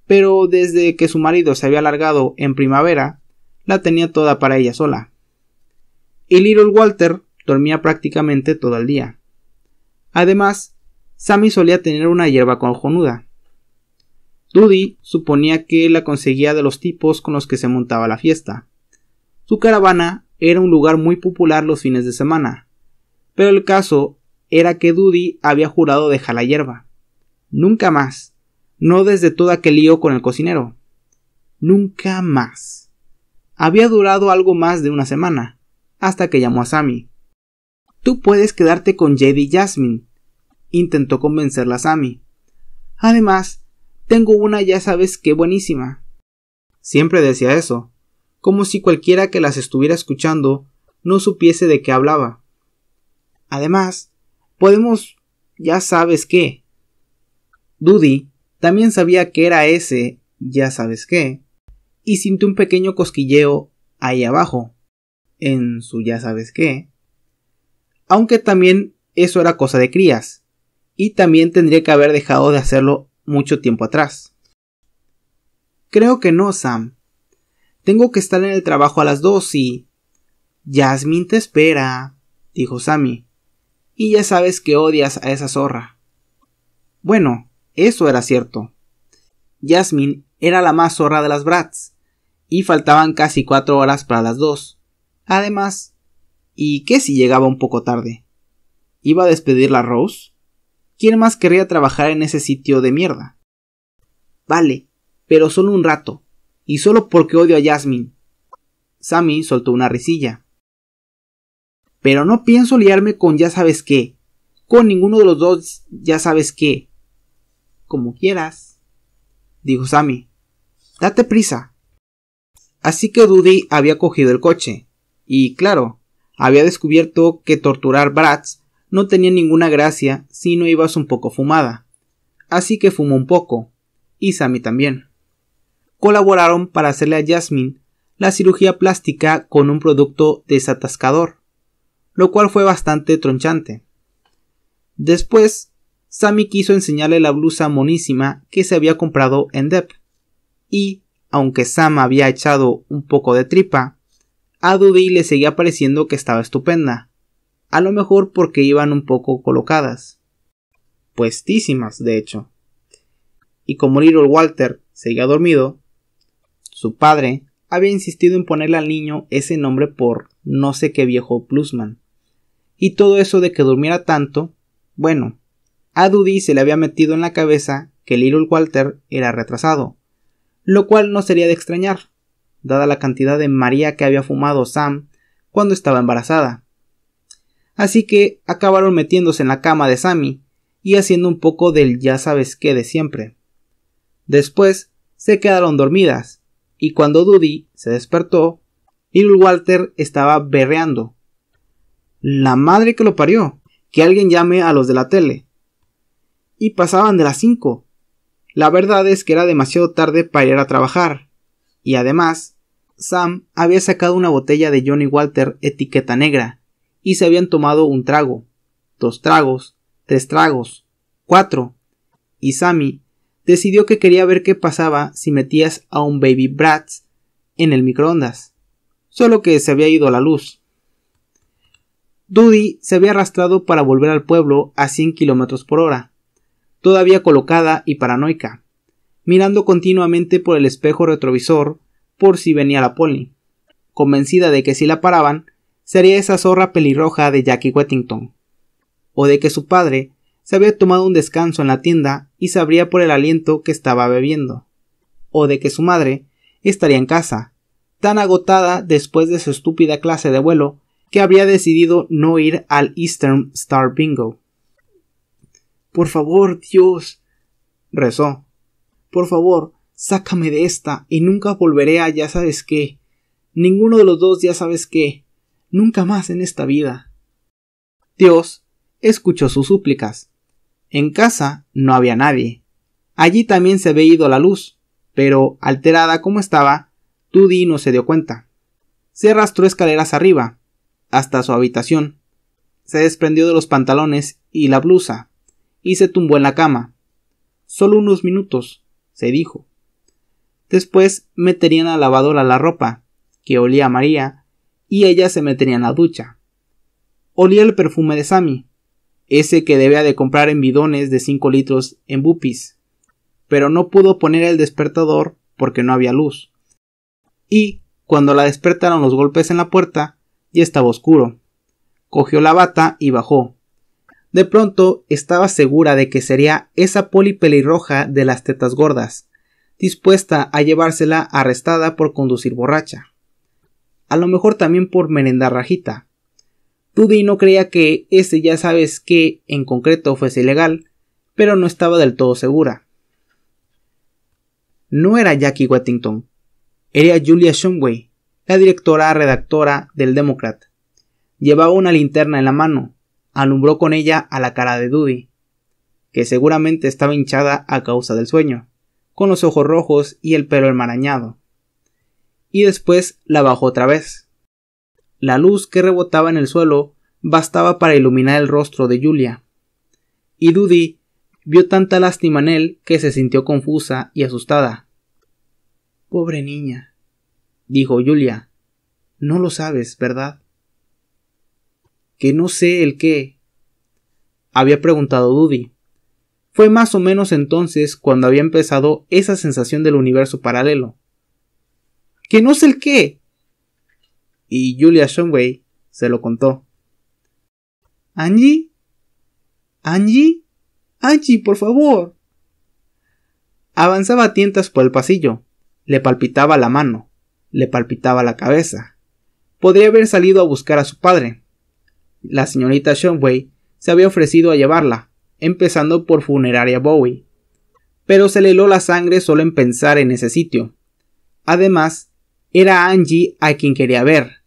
pero desde que su marido se había largado en primavera, la tenía toda para ella sola. Y Little Walter dormía prácticamente todo el día. Además, Sammy solía tener una hierba cojonuda. Dudy suponía que la conseguía de los tipos con los que se montaba la fiesta. Su caravana era un lugar muy popular los fines de semana, pero el caso era que Dudy había jurado dejar la hierba. Nunca más, no desde todo aquel lío con el cocinero. Nunca más. Había durado algo más de una semana, hasta que llamó a Sammy. «Tú puedes quedarte con Jade y Jasmine», intentó convencerla a Sammy. «Además, tengo una ya sabes qué buenísima». Siempre decía eso, como si cualquiera que las estuviera escuchando no supiese de qué hablaba. «Además, podemos ya sabes qué». Dudy también sabía que era ese ya sabes qué, y sintió un pequeño cosquilleo ahí abajo, en su ya sabes qué. Aunque también eso era cosa de crías, y también tendría que haber dejado de hacerlo mucho tiempo atrás. «Creo que no, Sam. Tengo que estar en el trabajo a las 2 y...» «Jasmine te espera», dijo Sammy, «y ya sabes que odias a esa zorra». Bueno, eso era cierto. Jasmine era la más zorra de las Bratz, y faltaban casi 4 horas para las 2. Además, ¿y qué si llegaba un poco tarde? ¿Iba a despedirla a Rose? ¿Quién más querría trabajar en ese sitio de mierda? «Vale, pero solo un rato, y solo porque odio a Jasmine». Sammy soltó una risilla. «Pero no pienso liarme con ya sabes qué, con ninguno de los dos ya sabes qué». «Como quieras», dijo Sammy. «Date prisa». Así que Dudy había cogido el coche, y claro, había descubierto que torturar Bratz no tenía ninguna gracia si no ibas un poco fumada, así que fumó un poco, y Sammy también. Colaboraron para hacerle a Jasmine la cirugía plástica con un producto desatascador, lo cual fue bastante tronchante. Después, Sammy quiso enseñarle la blusa monísima que se había comprado en Dep, y, aunque Sam había echado un poco de tripa, a Dudy le seguía pareciendo que estaba estupenda, a lo mejor porque iban un poco colocadas. Puestísimas, de hecho. Y como Little Walter seguía dormido, su padre había insistido en ponerle al niño ese nombre por no sé qué viejo plusman. Y todo eso de que durmiera tanto, bueno, a Dudy se le había metido en la cabeza que Little Walter era retrasado, lo cual no sería de extrañar, dada la cantidad de María que había fumado Sam cuando estaba embarazada. Así que acabaron metiéndose en la cama de Sammy y haciendo un poco del ya sabes qué de siempre. Después se quedaron dormidas, y cuando Dudy se despertó, Little Walter estaba berreando. «La madre que lo parió, que alguien llame a los de la tele». Y pasaban de las 5. La verdad es que era demasiado tarde para ir a trabajar, y además, Sam había sacado una botella de Johnny Walker etiqueta negra, y se habían tomado un trago, 2 tragos, 3 tragos, 4, y Sammy decidió que quería ver qué pasaba si metías a un baby Bratz en el microondas, solo que se había ido la luz. Dudy se había arrastrado para volver al pueblo a 100 km por hora, todavía colocada y paranoica, mirando continuamente por el espejo retrovisor por si venía la poli, convencida de que si la paraban, sería esa zorra pelirroja de Jackie Whittington. o de que su padre se había tomado un descanso en la tienda y sabría por el aliento que estaba bebiendo, o de que su madre estaría en casa, tan agotada después de su estúpida clase de vuelo que habría decidido no ir al Eastern Star Bingo. «Por favor, Dios», rezó, «por favor, sácame de esta y nunca volveré a ya sabes qué. Ninguno de los dos ya sabes qué. Nunca más en esta vida». Dios escuchó sus súplicas. En casa no había nadie. Allí también se había ido la luz, pero alterada como estaba, Dudy no se dio cuenta. Se arrastró escaleras arriba, hasta su habitación. Se desprendió de los pantalones y la blusa, y se tumbó en la cama. Solo unos minutos, se dijo. Después meterían a la lavadora la ropa, que olía a María, y ella se metería en la ducha. Olía el perfume de Sammy, ese que debía de comprar en bidones de 5 litros en Buppies, pero no pudo poner el despertador porque no había luz. Y, cuando la despertaron los golpes en la puerta, ya estaba oscuro. Cogió la bata y bajó. De pronto estaba segura de que sería esa Polly pelirroja de las tetas gordas, dispuesta a llevársela arrestada por conducir borracha. A lo mejor también por merendar rajita. Dudy no creía que ese ya sabes qué en concreto fuese ilegal, pero no estaba del todo segura. No era Jackie Whittington, era Julia Shumway, la directora redactora del Democrat. Llevaba una linterna en la mano, alumbró con ella a la cara de Dudy, que seguramente estaba hinchada a causa del sueño, con los ojos rojos y el pelo enmarañado. Y después la bajó otra vez. La luz que rebotaba en el suelo bastaba para iluminar el rostro de Julia. Y Dudy vio tanta lástima en él que se sintió confusa y asustada. «Pobre niña», dijo Julia. «No lo sabes, ¿verdad?» «¿Que no sé el qué?», había preguntado Dudy. Fue más o menos entonces cuando había empezado esa sensación del universo paralelo. «¿Que no sé el qué?», y Julia Shumway se lo contó. «¿Angie? ¿Angie? Angie, por favor». Avanzaba a tientas por el pasillo. Le palpitaba la mano. Le palpitaba la cabeza. Podría haber salido a buscar a su padre. La señorita Shumway se había ofrecido a llevarla, empezando por Funeraria Bowie. Pero se le heló la sangre solo en pensar en ese sitio. Además, era Angie a quien quería ver.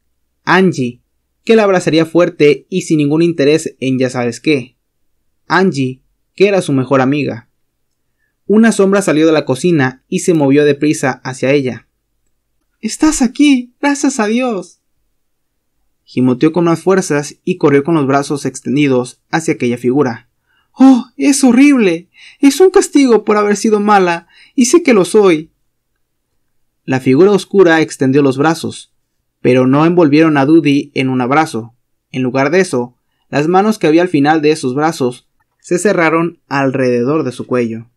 Angie, que la abrazaría fuerte y sin ningún interés en ya sabes qué. Angie, que era su mejor amiga. Una sombra salió de la cocina y se movió deprisa hacia ella. «¡Estás aquí! ¡Gracias a Dios!», gimoteó con más fuerzas y corrió con los brazos extendidos hacia aquella figura. «¡Oh, es horrible! Es un castigo por haber sido mala, y sé que lo soy». La figura oscura extendió los brazos, pero no envolvieron a Dudy en un abrazo. En lugar de eso, las manos que había al final de esos brazos se cerraron alrededor de su cuello.